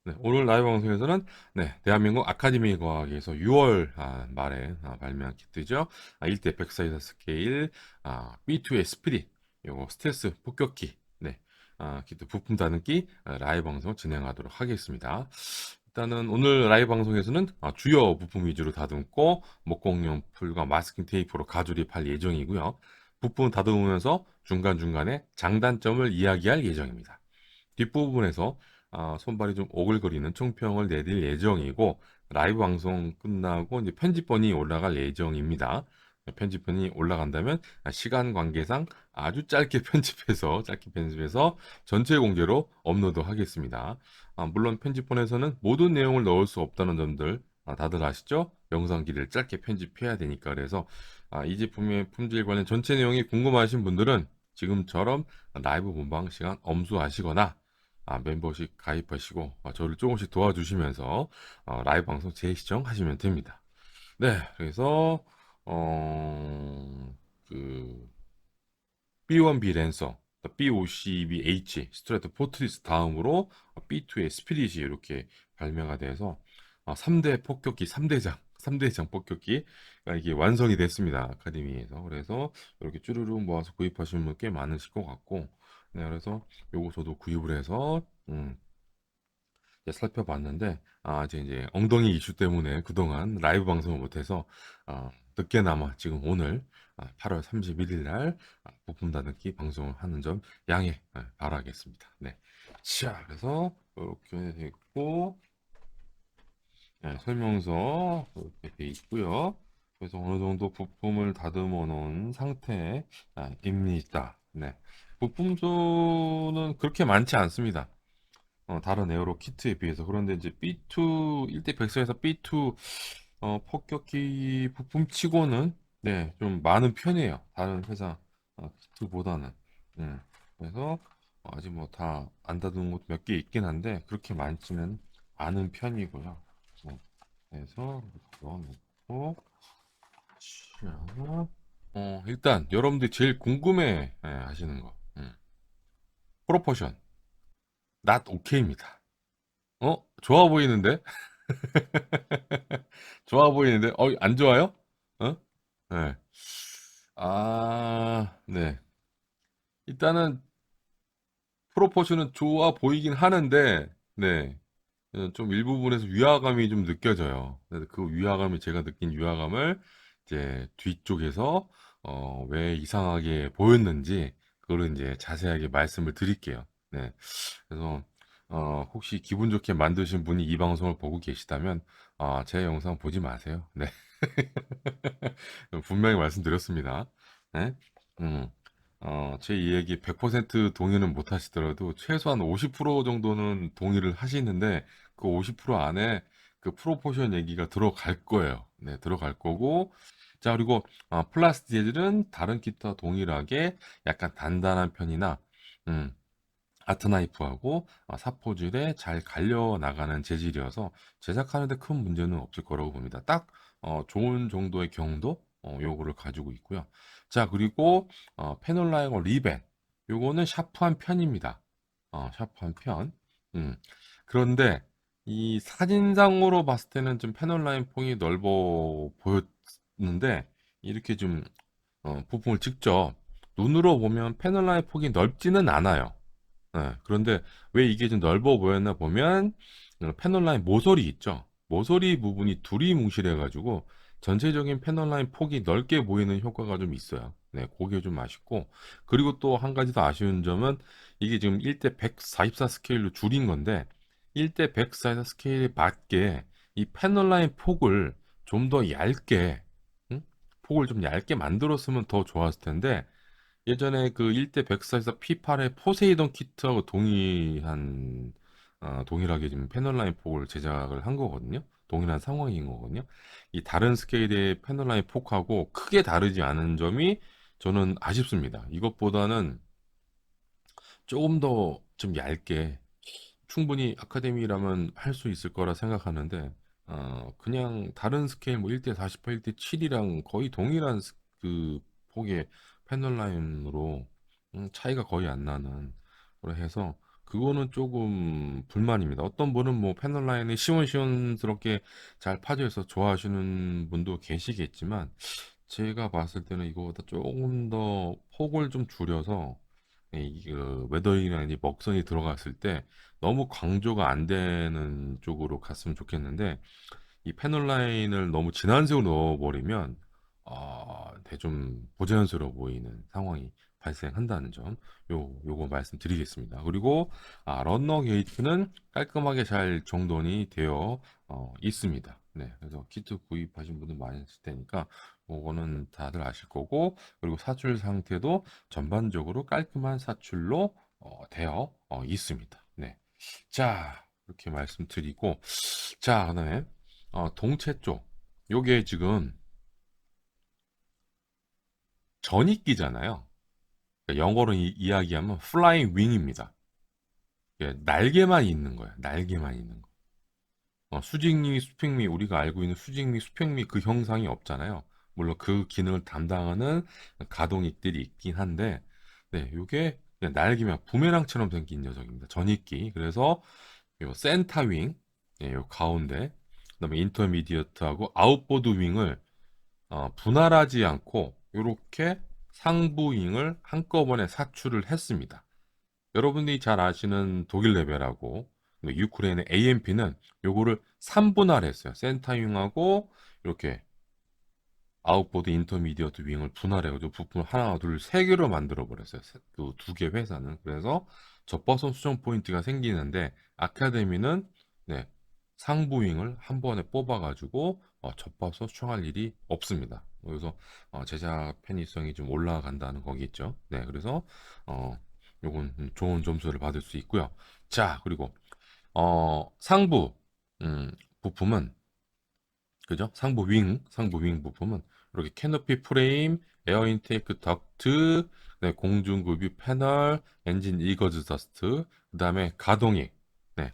네, 오늘 라이브 방송에서는 대한민국 아카데미 과학에서 6월 말에 발매한 키트죠. 1대 144 스케일 B2의 스피릿 요거 스텔스 폭격기 키트 부품 다듬기 라이브 방송 진행하도록 하겠습니다. 일단은 오늘 라이브 방송에서는 주요 부품 위주로 다듬고 목공용 풀과 마스킹 테이프로 가조립할 예정이고요. 부품 다듬으면서 중간중간에 장단점을 이야기할 예정입니다. 뒷부분에서 손발이 좀 오글거리는 총평을 내드릴 예정이고 라이브 방송 끝나고 이제 편집본이 올라갈 예정입니다. 편집본이 올라간다면 시간 관계상 아주 짧게 편집해서 전체 공개로 업로드 하겠습니다. 물론 편집본에서는 모든 내용을 넣을 수 없다는 점들 다들 아시죠? 영상 길이를 짧게 편집해야 되니까 그래서 이 제품의 품질 관련 전체 내용이 궁금하신 분들은 지금처럼 라이브 본방 시간 엄수하시거나 멤버십 가입하시고 저를 조금씩 도와주시면서 라이브 방송 재시청하시면 됩니다. 네, 그래서 그 B1B 랜서, B52H 스트레이트 포트리스 다음으로 B2의 스피릿이 이렇게 발매가 돼서 3대 폭격기 3대장 폭격기가 이게 완성이 됐습니다. 아카데미에서. 그래서 이렇게 쭈루룩 모아서 구입하시는 분 꽤 많으실 것 같고, 네, 그래서 요거 저도 구입을 해서 이제 살펴봤는데 이제 엉덩이 이슈 때문에 그동안 라이브 방송을 못해서 늦게나마 지금 오늘 8월 31일 날 부품 다듬기 방송을 하는 점 양해 바라겠습니다. 네. 자, 그래서 이렇게 돼 있고 설명서 이렇게 돼 있고요. 그래서 어느 정도 부품을 다듬어 놓은 상태입니다. 네. 부품 수는 그렇게 많지 않습니다. 다른 에어로 키트에 비해서. 그런데 이제 B2 1대 104에서 B2 폭격기 부품 치고는 좀 많은 편이에요. 다른 회사 키트보다는. 음, 그래서 아직 뭐 다 안 다듬은 것도 몇 개 있긴 한데 그렇게 많지는 않은 편이고요. 네, 그래서 이렇게 넣어놓고 자, 일단 여러분들이 제일 궁금해 하시는 거 프로포션 not OK입니다. 좋아 보이는데? 좋아 보이는데? 안 좋아요? 어? 네. 네. 일단은 프로포션은 좋아 보이긴 하는데, 네. 좀 일부분에서 위화감이 좀 느껴져요. 그래서 그 위화감이 제가 느낀 위화감을 이제 뒤쪽에서 왜 이상하게 보였는지 그걸 이제 자세하게 말씀을 드릴게요. 네. 그래서 혹시 기분 좋게 만드신 분이 이 방송을 보고 계시다면 제 영상 보지 마세요. 네. 분명히 말씀드렸습니다. 네? 음, 제 이야기 100% 동의는 못 하시더라도 최소한 50% 정도는 동의를 하시는데 그 50% 안에 그 프로포션 얘기가 들어갈 거예요. 네, 들어갈 거고. 자, 그리고 플라스틱 재질은 다른 기타 동일하게 약간 단단한 편이나 음, 아트나이프하고 사포질에 잘 갈려 나가는 재질이어서 제작하는데 큰 문제는 없을 거라고 봅니다. 딱 좋은 정도의 경도 요거를 가지고 있고요. 자, 그리고 페놀라이거 리벤 요거는 샤프한 편입니다. 샤프한 편. 음. 그런데 이 사진상으로 봤을 때는 좀 페놀라인 폭이 넓어 보였는데 이렇게 좀 부품을 직접 눈으로 보면 페놀라인 폭이 넓지는 않아요. 그런데 왜 이게 좀 넓어 보였나 보면 패널라인 모서리 있죠. 모서리 부분이 둘이 뭉실해가지고 전체적인 패널라인 폭이 넓게 보이는 효과가 좀 있어요. 네, 그게 좀 아쉽고 그리고 또 한 가지 더 아쉬운 점은 이게 지금 1대 144 스케일로 줄인 건데 1대 144 스케일에 맞게 이 패널라인 폭을 좀 더 얇게 응? 폭을 좀 얇게 만들었으면 더 좋았을 텐데 예전에 그 1대 104에서 P8의 포세이돈 키트하고 동일하게 지금 패널라인 폭을 제작을 한 거거든요. 동일한 상황인 거거든요. 이 다른 스케일의 패널라인 폭하고 크게 다르지 않은 점이 저는 아쉽습니다. 이것보다는 조금 더 좀 얇게 충분히 아카데미라면 할 수 있을 거라 생각하는데 그냥 다른 스케일 뭐 1대 48, 1대 7이랑 거의 동일한 그 폭의 패널 라인으로 차이가 거의 안 나는 그래 해서 그거는 조금 불만입니다. 어떤 분은 뭐 패널 라인이 시원시원스럽게 잘 파져 있어 좋아하시는 분도 계시겠지만 제가 봤을 때는 이거보다 조금 더 폭을 좀 줄여서 그 웨더링이나 먹선이 들어갔을 때 너무 강조가 안 되는 쪽으로 갔으면 좋겠는데 이 패널 라인을 너무 진한 색으로 넣어버리면 좀 부자연스러워 보이는 상황이 발생한다는 점, 요거 말씀드리겠습니다. 그리고 러너 게이트는 깔끔하게 잘 정돈이 되어 있습니다. 네, 그래서 키트 구입하신 분들 많으실 테니까 그거는 다들 아실 거고, 그리고 사출 상태도 전반적으로 깔끔한 사출로 되어 있습니다. 네, 자 이렇게 말씀드리고, 자 그다음에 동체 쪽, 요게 지금 전익기잖아요. 그러니까 영어로 이야기하면 flying wing입니다. 예, 날개만 있는 거예요. 날개만 있는 거. 수직미, 수평미, 우리가 알고 있는 수직미, 수평미 그 형상이 없잖아요. 물론 그 기능을 담당하는 가동익들이 있긴 한데, 네, 요게 그냥 날개만 부메랑처럼 생긴 녀석입니다. 전익기. 그래서 요 센터 윙, 예, 요 가운데, 그다음에 인터미디어트하고 아웃보드 윙을 분할하지 않고 이렇게 상부잉을 한꺼번에 사출을 했습니다. 여러분들이 잘 아시는 독일 레벨하고 유크레인의 AMP는 요거를 3분할했어요. 센터윙하고 이렇게 아웃보드 인터미디어트 윙을 분할해가지고 부품 하나, 둘, 세 개로 만들어 버렸어요. 그 두 개 회사는. 그래서 접버선 수정 포인트가 생기는데 아카데미는 네, 상부 윙을 한 번에 뽑아가지고 접버선 수정할 일이 없습니다. 그래서 제작 편의성이 좀 올라간다는 거겠죠. 네, 그래서 어, 요건 좋은 점수를 받을 수 있고요. 자, 그리고 상부 부품은 그죠? 상부 윙 부품은 이렇게 캐노피 프레임, 에어 인테이크 덕트, 네, 공중급유 패널, 엔진 이거즈 더스트, 그다음에 가동익, 네,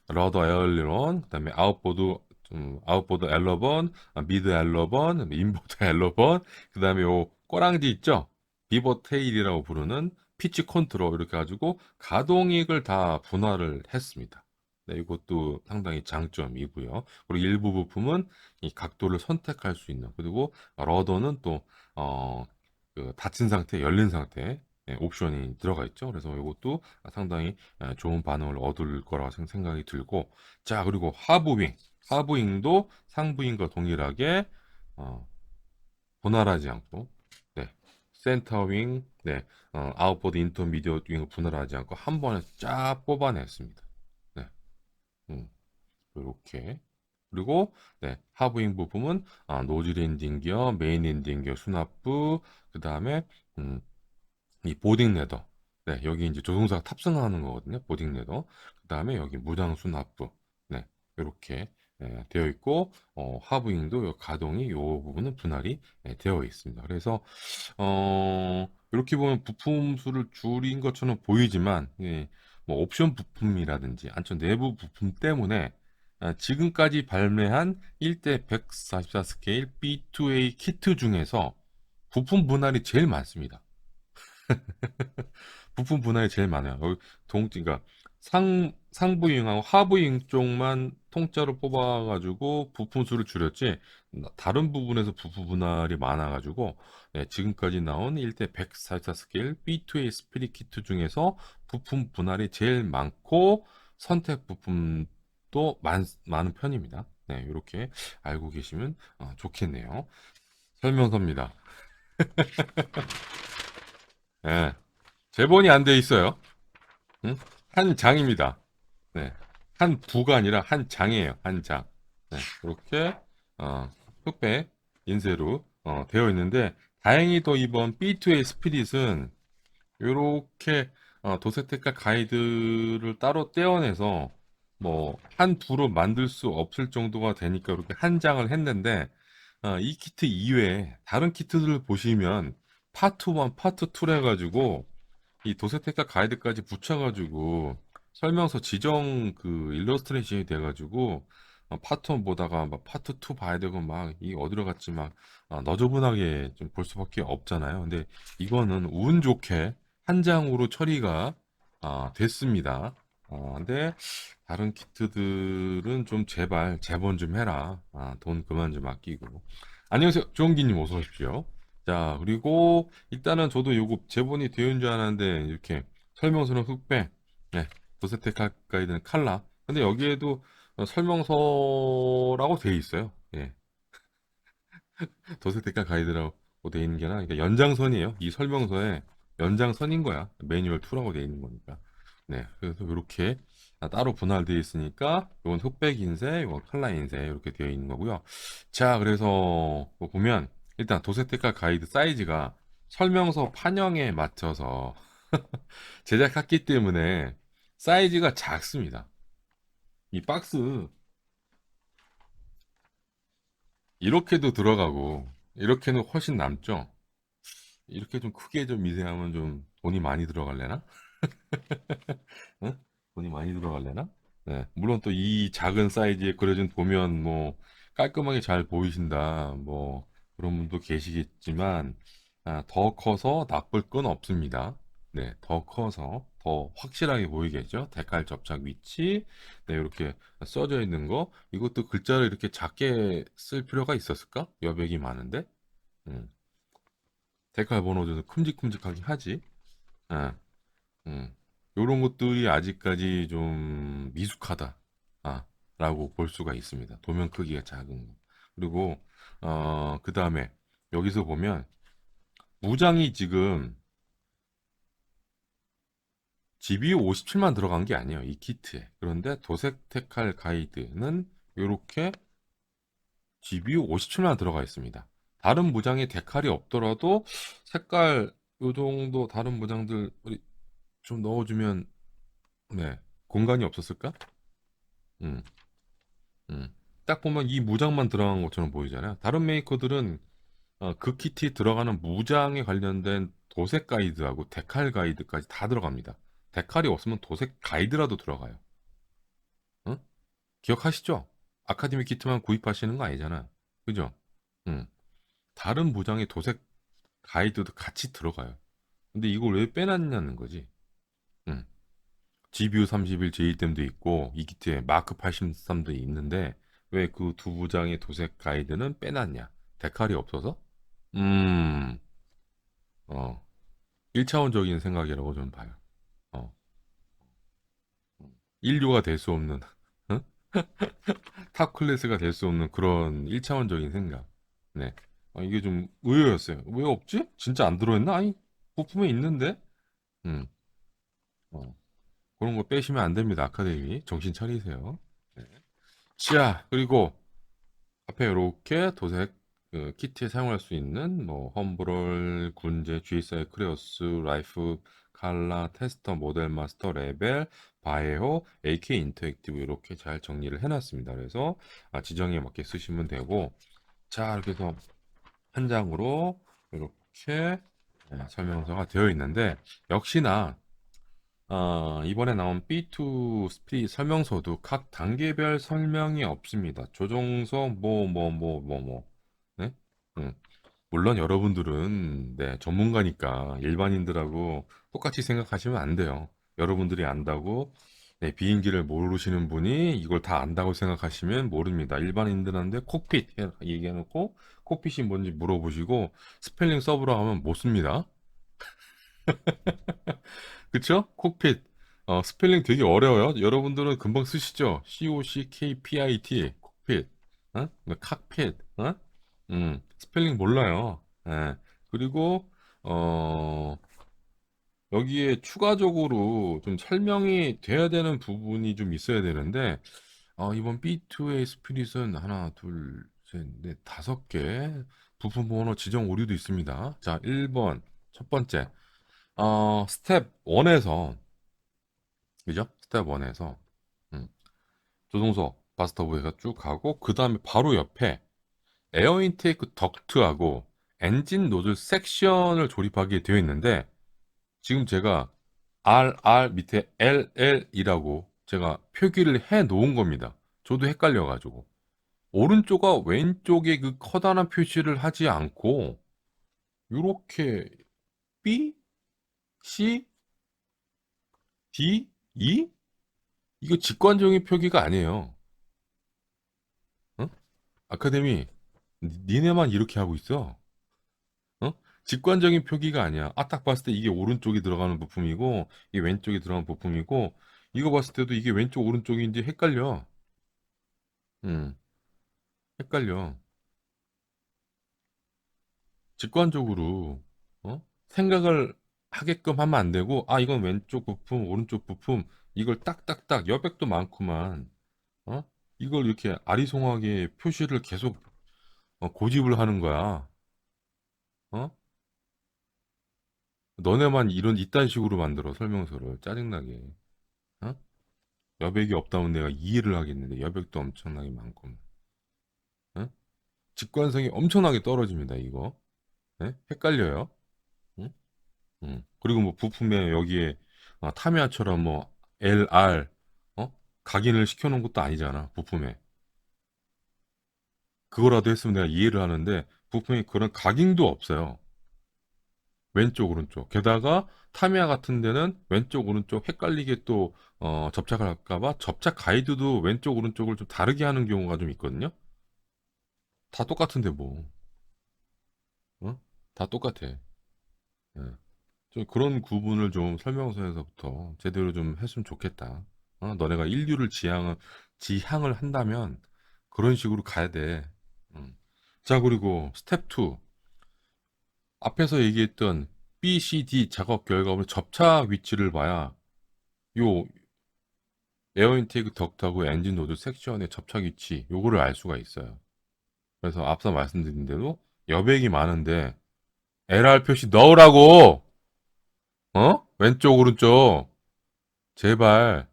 러더 에어리론, 그다음에 아웃보드 엘러번, 미드 엘러번, 인보드 엘러번, 그다음에 요 꼬랑지 있죠? 비버 테일이라고 부르는 피치 컨트롤 이렇게 가지고 가동익을 다 분할을 했습니다. 네, 이것도 상당히 장점이고요. 그리고 일부 부품은 이 각도를 선택할 수 있는, 그리고 러더는 또 닫힌 상태, 열린 상태 옵션이 들어가 있죠. 그래서 이것도 상당히 좋은 반응을 얻을 거라고 생각이 들고, 자 그리고 하부윙도 상부윙과 동일하게 어, 분할하지 않고, 네, 센터윙, 네, 아웃보드 인터미디어 윙을 분할하지 않고 한 번에 쫙 뽑아냈습니다. 네, 이렇게. 그리고 네, 하부윙 부품은 노즐 엔딩 기어, 메인 엔딩 기어 수납부, 그 다음에 이 보딩 레더. 네, 여기 이제 조종사가 탑승하는 거거든요. 보딩 레더. 그다음에 여기 무장 수납부. 네, 이렇게 되어 있고 하부잉도 요 가동이 요 부분은 분할이 되어 있습니다. 그래서 이렇게 보면 부품 수를 줄인 것처럼 보이지만 뭐 옵션 부품이라든지 안쪽 내부 부품 때문에 지금까지 발매한 1대 144 스케일 B2A 키트 중에서 부품 분할이 제일 많습니다. 부품 분할이 제일 많아요. 그러니까 상부잉하고 하부잉 쪽만 통짜로 뽑아가지고 부품 수를 줄였지, 다른 부분에서 부품 분할이 많아가지고 네, 지금까지 나온 1대 144 스케일 B2A 스피릿 키트 중에서 부품 분할이 제일 많고 선택 부품도 많은 편입니다. 네, 이렇게 알고 계시면 좋겠네요. 설명서입니다. 네, 제본이 안 돼 있어요. 응? 한 장입니다. 네. 한 부가 아니라 한 장이에요. 한 장. 네. 이렇게 흑백 인쇄로 되어 있는데, 다행히도 이번 B2A 스피릿은 이렇게 도세테카 가이드를 따로 떼어내서 뭐 한 부로 만들 수 없을 정도가 되니까 이렇게 한 장을 했는데, 이 키트 이외에 다른 키트들을 보시면 파트 1, 파트 2를 해가지고 이 도세테카 가이드까지 붙여가지고 설명서 지정 그 일러스트레이션이 돼가지고 파트 1 보다가 막 파트 2 봐야 되고 막 이 어디로 갔지 막 너저분하게 좀 볼 수밖에 없잖아요. 근데 이거는 운 좋게 한 장으로 처리가 됐습니다. 근데 다른 키트들은 좀 제발 재본 좀 해라. 돈 그만 좀 아끼고. 안녕하세요. 조원기님 어서 오십시오. 자, 그리고 일단은 저도 요거 재본이 되어 있는 줄 알았는데 이렇게 설명서는 흑백, 네, 도세테카 가이드는 칼라. 근데 여기에도 설명서라고 되어 있어요. 예. 도색택과 가이드라고 돼 있는 게 아니라 그러니까 연장선이에요. 이 설명서에 연장선인 거야. 매뉴얼 2라고 돼 있는 거니까. 네, 그래서 이렇게 따로 분할되어 있으니까 이건 흑백 인쇄, 이건 칼라 인쇄 이렇게 되어 있는 거고요. 자, 그래서 뭐 보면 일단 도색택과 가이드 사이즈가 설명서 판형에 맞춰서 제작했기 때문에 사이즈가 작습니다. 이 박스 이렇게도 들어가고 이렇게는 훨씬 남죠. 이렇게 좀 크게 좀 미세하면 좀 돈이 많이 들어갈래나? 응? 돈이 많이 들어갈래나? 네. 물론 또 이 작은 사이즈에 그려진 도면 뭐 깔끔하게 잘 보이신다. 뭐 그런 분도 계시겠지만 더 커서 나쁠 건 없습니다. 네. 더 커서 더 확실하게 보이겠죠? 데칼 접착 위치. 네, 이렇게 써져 있는 거. 이것도 글자를 이렇게 작게 쓸 필요가 있었을까? 여백이 많은데. 음. 데칼 번호도 큼직큼직하게 하지. 예. 음. 요런 것들이 아직까지 좀 미숙하다. 라고 볼 수가 있습니다. 도면 크기가 작은 거. 그리고, 그 다음에, 여기서 보면, 무장이 지금 GBU 57만 들어간 게 아니에요. 이 키트에. 그런데 도색 테칼 가이드는 요렇게 GBU 57만 들어가 있습니다. 다른 무장에 데칼이 없더라도 색깔 요 정도 다른 무장들 우리 좀 넣어주면 네 공간이 없었을까? 음. 음. 딱 보면 이 무장만 들어간 것처럼 보이잖아요. 다른 메이커들은 그 키트에 들어가는 무장에 관련된 도색 가이드하고 데칼 가이드까지 다 들어갑니다. 데칼이 없으면 도색 가이드라도 들어가요. 응? 기억하시죠? 아카데미 키트만 구입하시는 거 아니잖아. 그죠? 응. 다른 무장의 도색 가이드도 같이 들어가요. 근데 이걸 왜 빼놨냐는 거지. 응. GBU 31 JDM도 있고 이 키트에 마크 83도 있는데 왜 그 두 부장의 도색 가이드는 빼놨냐? 데칼이 없어서? 음, 어, 1차원적인 생각이라고 저는 봐요. 어, 인류가 될 수 없는, 응? 탑 클래스가 될 수 없는 그런 1차원적인 생각. 네. 이게 좀 의외였어요. 왜 없지? 진짜 안 들어있나? 아니, 부품에 있는데? 음, 어, 그런 거 빼시면 안 됩니다. 아카데미. 정신 차리세요. 네. 자, 그리고 앞에 이렇게 도색 키트에 사용할 수 있는 뭐 험브롤, 군제, GSI, 크레오스, 라이프, 칼라, 테스터, 모델 마스터, 레벨, 바이오, AK 인터액티브 이렇게 잘 정리를 해놨습니다. 그래서 지정에 맞게 쓰시면 되고 자 이렇게 해서 한 장으로 이렇게 설명서가 되어 있는데 역시나 이번에 나온 B2 스피릿 설명서도 각 단계별 설명이 없습니다. 조종석 뭐. 네? 음. 물론 여러분들은 네, 전문가니까 일반인들하고 똑같이 생각하시면 안 돼요. 여러분들이 안다고 네, 비행기를 모르시는 분이 이걸 다 안다고 생각하시면 모릅니다. 일반인들한테 콕핏 얘기해놓고 콕핏이 뭔지 물어보시고 스펠링 써보라 하면 못 씁니다. 그쵸? 콕핏. 스펠링 되게 어려워요. 여러분들은 금방 쓰시죠? COCKPIT. 콕핏. 뭐 칵핏. 스펠링 몰라요. 예. 그리고, 어, 여기에 추가적으로 좀 설명이 돼야 되는 부분이 좀 있어야 되는데, 이번 B2A 스피릿은 하나, 둘, 셋, 넷, 다섯 개 부품 번호 지정 오류도 있습니다. 자, 1번. 첫 번째. 스텝 1에서 그죠? 스텝 1에서 조종석 바스터브에서 쭉 가고 그 다음에 바로 옆에 에어 인테이크 덕트하고 엔진 노즐 섹션을 조립하게 되어 있는데 지금 제가 RR 밑에 LL이라고 제가 표기를 해 놓은 겁니다. 저도 헷갈려 가지고 오른쪽과 왼쪽에 그 커다란 표시를 하지 않고 이렇게 B, C, D, E? 이거 직관적인 표기가 아니에요. 어? 아카데미, 니네만 이렇게 하고 있어. 어? 직관적인 표기가 아니야. 아, 딱 봤을 때 이게 오른쪽이 들어가는 부품이고, 이게 왼쪽이 들어가는 부품이고, 이거 봤을 때도 이게 왼쪽, 오른쪽인지 헷갈려. 음, 헷갈려. 직관적으로, 생각을 하게끔 하면 안 되고, 아, 이건 왼쪽 부품, 오른쪽 부품, 이걸 딱딱딱, 여백도 많구만. 어? 이걸 이렇게 아리송하게 표시를 계속 고집을 하는 거야. 어? 너네만 이딴 식으로 만들어, 설명서를. 짜증나게. 어? 여백이 없다면 내가 이해를 하겠는데, 여백도 엄청나게 많고. 어? 직관성이 엄청나게 떨어집니다, 이거. 예? 헷갈려요. 응? 응. 그리고 뭐 부품에 여기에 타미야처럼 뭐 LR, 각인을 시켜놓은 것도 아니잖아, 부품에. 그거라도 했으면 내가 이해를 하는데, 부품에 그런 각인도 없어요. 왼쪽, 오른쪽. 게다가 타미야 같은 데는 왼쪽, 오른쪽 헷갈리게 또 접착을 할까봐 접착 가이드도 왼쪽, 오른쪽을 좀 다르게 하는 경우가 좀 있거든요. 다 똑같은데 뭐, 어? 다 똑같아. 예. 좀 그런 구분을 좀 설명서에서부터 제대로 좀 했으면 좋겠다. 너네가 인류를 지향을 한다면 그런 식으로 가야 돼. 음. 자, 그리고 스텝 2. 앞에서 얘기했던 B, C, D 작업 결과물 접착 위치를 봐야 요 에어 인테이크 덕트하고 엔진 노드 섹션의 접착 위치 요거를 알 수가 있어요. 그래서 앞서 말씀드린 대로 여백이 많은데 LR 표시 넣으라고. 왼쪽 오른쪽 제발.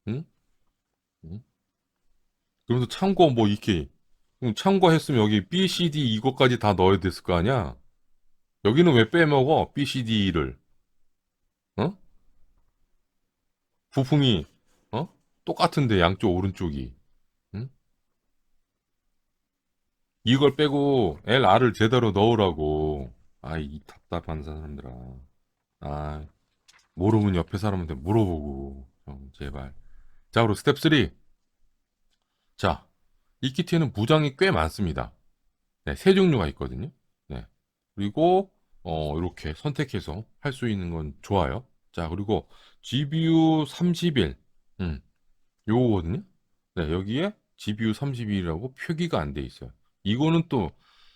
응? 응? 그러면서 참고 뭐 이렇게 참고했으면 여기 B, C, D 이거까지 다 넣어야 됐을 거 아니야. 여기는 왜 빼먹어? B, C, D를. 어? 부품이 어? 똑같은데 양쪽 오른쪽이. 응? 이걸 빼고 LR을 제대로 넣으라고. 아, 이 답답한 사람들아. 아, 모르면 옆에 사람한테 물어보고. 제발. 자, 그리고 스텝 3. 자, 이 키트에는 무장이 꽤 많습니다. 네, 세 종류가 있거든요. 네. 그리고 이렇게 선택해서 할 수 있는 건 좋아요. 자, 그리고 GBU 30일. 요거거든요. 네, 여기에 GBU 30일이라고 표기가 안 돼 있어요. 이거는 또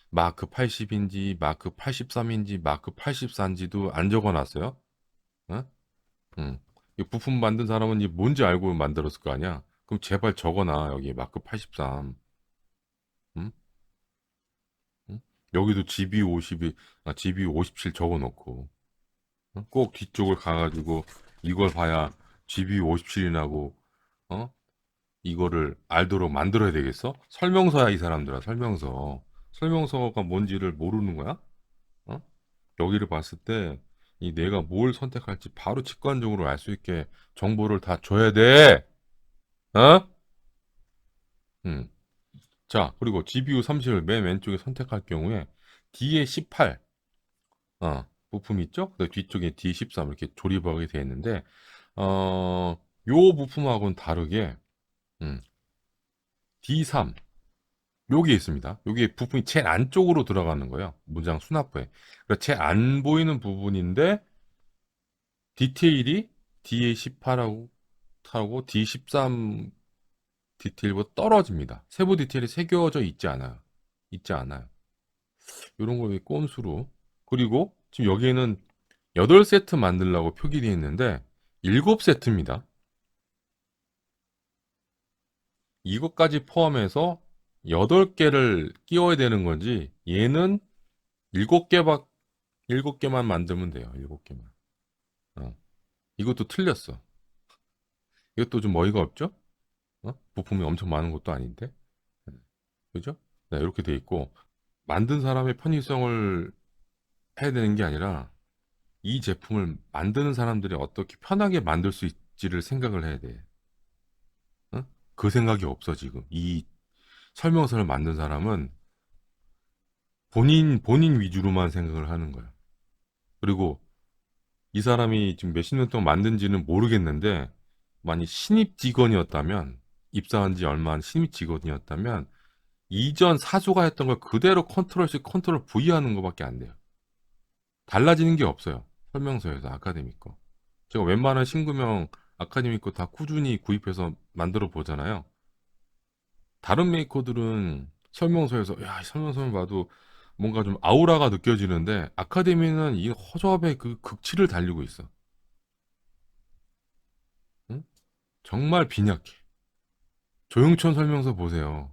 마크 80인지 마크 83인지 마크 84인지도 안 적어 놨어요. 어? 음. 이 부품 만든 사람은 이 뭔지 알고 만들었을 거 아니야. 그럼 제발 적어놔. 여기 마크 83. 음? 음? 여기도 GB 52, GB 57 적어 놓고. 꼭 뒤쪽을 가가지고 이걸 봐야 GB 57이라고 이거를 알도록 만들어야 되겠어? 설명서야 이 사람들아, 설명서. 설명서가 뭔지를 모르는 거야? 어? 여기를 봤을 때 이 내가 뭘 선택할지 바로 직관적으로 알 수 있게 정보를 다 줘야 돼. 어? 음. 자, 그리고 GBU 30을 맨 왼쪽에 선택할 경우에 D에 18 부품 있죠? 그 뒤쪽에 D13 이렇게 조립하게 되어 있는데 요 부품하고는 다르게 음, D3 요게 있습니다. 요게 부품이 제일 안쪽으로 들어가는 거예요. 문장 수납부에. 그러니까 제일 안 보이는 부분인데 디테일이 DA18하고 타고 D13 디테일보다 떨어집니다. 세부 디테일이 새겨져 있지 않아요. 있지 않아요. 이런 거에 꼼수로. 그리고 지금 여기에는 8세트 만들라고 표기되어 있는데 7세트입니다. 이것까지 포함해서 8개를 끼워야 되는 건지 얘는 7개밖 7개만 만들면 돼요. 7개만. 이것도 틀렸어. 이것도 좀 어이가 없죠? 부품이 엄청 많은 것도 아닌데. 네. 그죠? 네, 이렇게 돼 있고 만든 사람의 편의성을 해야 되는 게 아니라 이 제품을 만드는 사람들이 어떻게 편하게 만들 수 있지를 생각을 해야 돼. 그 생각이 없어 지금. 이 설명서를 만든 사람은 본인 위주로만 생각을 하는 거야. 그리고 이 사람이 지금 몇십 년 동안 만든지는 모르겠는데, 만약 신입 직원이었다면, 입사한 지 얼마 안 신입 직원이었다면, 이전 사수가 했던 걸 그대로 컨트롤 C, 컨트롤 V 하는 것밖에 안 돼요. 달라지는 게 없어요. 설명서에서 아카데미 거. 제가 웬만한 신규명 아카데미 거 다 꾸준히 구입해서 만들어 보잖아요. 다른 메이커들은 설명서에서 야, 이 설명서만 봐도 뭔가 좀 아우라가 느껴지는데 아카데미는 이 허접의 그 극치를 달리고 있어. 응? 정말 빈약해. 조용천 설명서 보세요.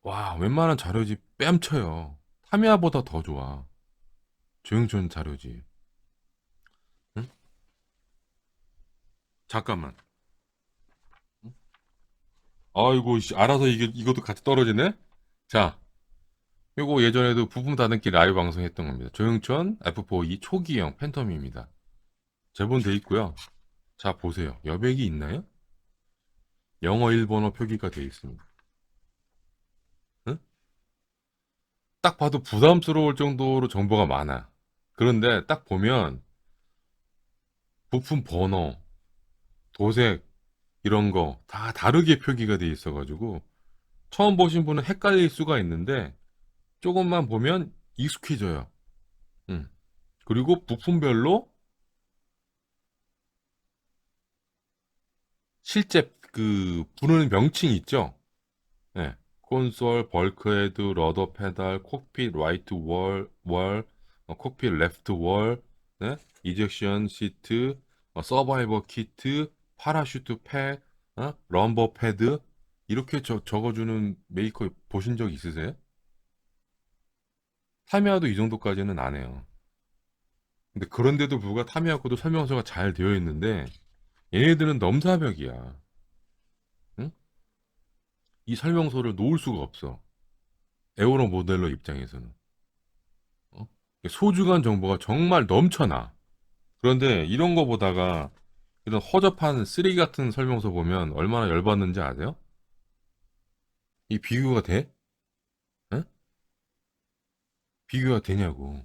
와, 웬만한 자료지 뺨쳐요. 타미야보다 더 좋아. 조용천 자료지. 응? 잠깐만. 응? 아이고, 씨, 알아서 이것도 같이 떨어지네? 자, 요거 예전에도 부품 다듬기 라이브 방송했던 겁니다. 조용천 F4E 초기형 팬텀입니다. 제본돼 있고요. 자, 보세요. 여백이 있나요? 영어, 일본어 표기가 되어 있습니다. 응? 딱 봐도 부담스러울 정도로 정보가 많아. 그런데 딱 보면 부품 번호, 도색 이런 거 다 다르게 표기가 되어 있어가지고 처음 보신 분은 헷갈릴 수가 있는데 조금만 보면 익숙해져요. 응. 그리고 부품별로 실제 그 부르는 명칭 있죠? 네. 콘솔, 벌크헤드, 러더 페달, 콕핏 라이트 월, 콕핏 레프트 월, 네? 이젝션 시트, 서바이버 키트, 파라슈트 팩, 럼버 패드 이렇게 적어주는 메이커 보신 적 있으세요? 타미야도 이 정도까지는 안 해요. 근데 그런데도 불구하고 타미야 거도 설명서가 잘 되어 있는데 얘네들은 넘사벽이야. 응? 이 설명서를 놓을 수가 없어. 에어로 모델러 입장에서는. 어? 소중한 정보가 정말 넘쳐나. 그런데 이런 거 보다가 이런 허접한 쓰레기 같은 설명서 보면 얼마나 열받는지 아세요? 이 비교가 돼? 응? 비교가 되냐고.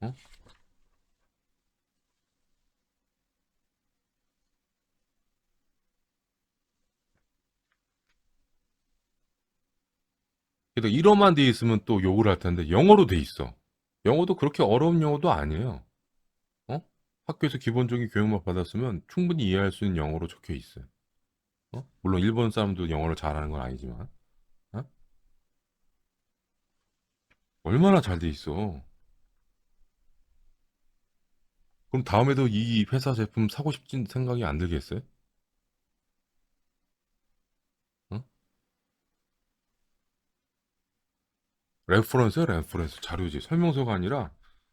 어? 그래도 일어만 돼 있으면 또 욕을 할 텐데 영어로 돼 있어. 영어도 그렇게 어려운 영어도 아니에요. 어? 학교에서 기본적인 교육만 받았으면 충분히 이해할 수 있는 영어로 적혀 있어요. 물론 일본 사람도 영어를 잘하는 건 아니지만. 어? 얼마나 잘 돼 있어. 그럼 다음에도 이 회사 제품 사고 싶진 생각이 안 들겠어요? 어? 레퍼런스야, 레퍼런스. 자료지. 설명서가 아니라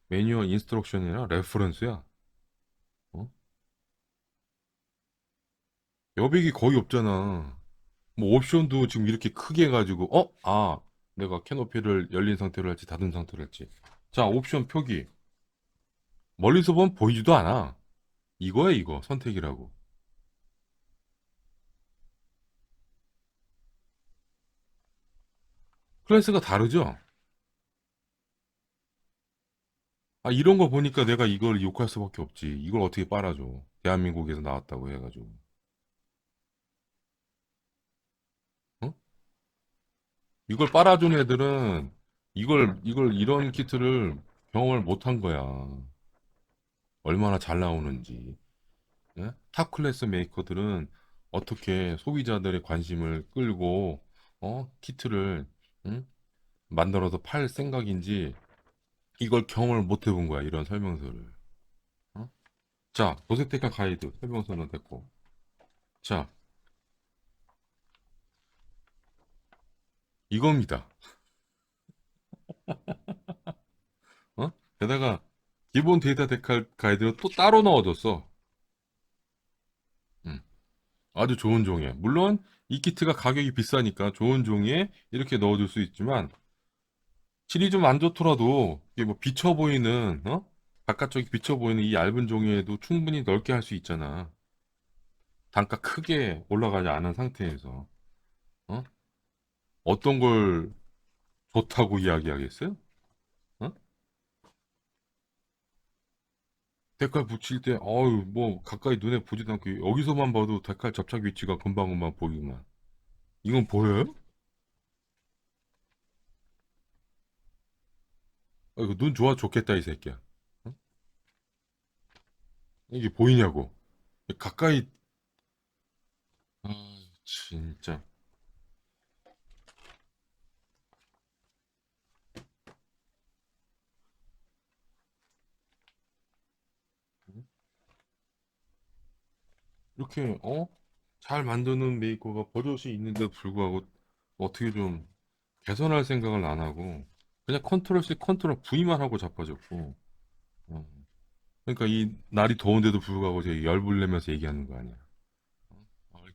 매뉴얼 인스트럭션이나 레퍼런스야. 어? 여백이 거의 없잖아. 뭐 옵션도 지금 이렇게 크게 해가지고, 내가 캐노피를 열린 상태로 할지 닫은 상태로 할지. 자, 옵션 표기. 멀리서 보면 보이지도 않아. 이거야, 이거. 선택이라고. 클래스가 다르죠? 아, 이런 거 보니까 내가 이걸 욕할 수밖에 없지. 이걸 어떻게 빨아줘. 대한민국에서 나왔다고 해가지고. 어? 이걸 빨아준 애들은 이걸 이런 키트를 경험을 못 한 거야. 얼마나 잘 나오는지. 예? 탑 클래스 메이커들은 어떻게 소비자들의 관심을 끌고 키트를 응? 만들어서 팔 생각인지 이걸 경험을 못 해본 거야. 이런 설명서를. 어? 자, 도색테크 가이드 설명서는 됐고. 자, 이겁니다. 어? 게다가 기본 데이터 데칼 가이드를 또 따로 넣어줬어. 음, 아주 좋은 종이에. 물론 이 키트가 가격이 비싸니까 좋은 종이에 이렇게 넣어줄 수 있지만 질이 좀 안 좋더라도 이게 뭐 비쳐 보이는 바깥쪽이 비쳐 보이는 이 얇은 종이에도 충분히 넓게 할 수 있잖아. 단가 크게 올라가지 않은 상태에서 어? 어떤 걸 좋다고 이야기하겠어요? 어? 데칼 붙일 때, 어유, 뭐, 가까이 눈에 보지도 않고, 여기서만 봐도 데칼 접착 위치가 금방금방 보이구만. 이건 보여요? 이거 눈 좋아 좋겠다, 이 새끼야. 어? 이게 보이냐고. 가까이, 아, 진짜. 이렇게, 잘 만드는 메이커가 버젓이 있는데도 불구하고, 어떻게 좀 개선할 생각을 안 하고, 그냥 컨트롤 C, 컨트롤 V만 하고 자빠졌고, 어. 그러니까 이 날이 더운데도 불구하고 제가 열불 내면서 얘기하는 거 아니야.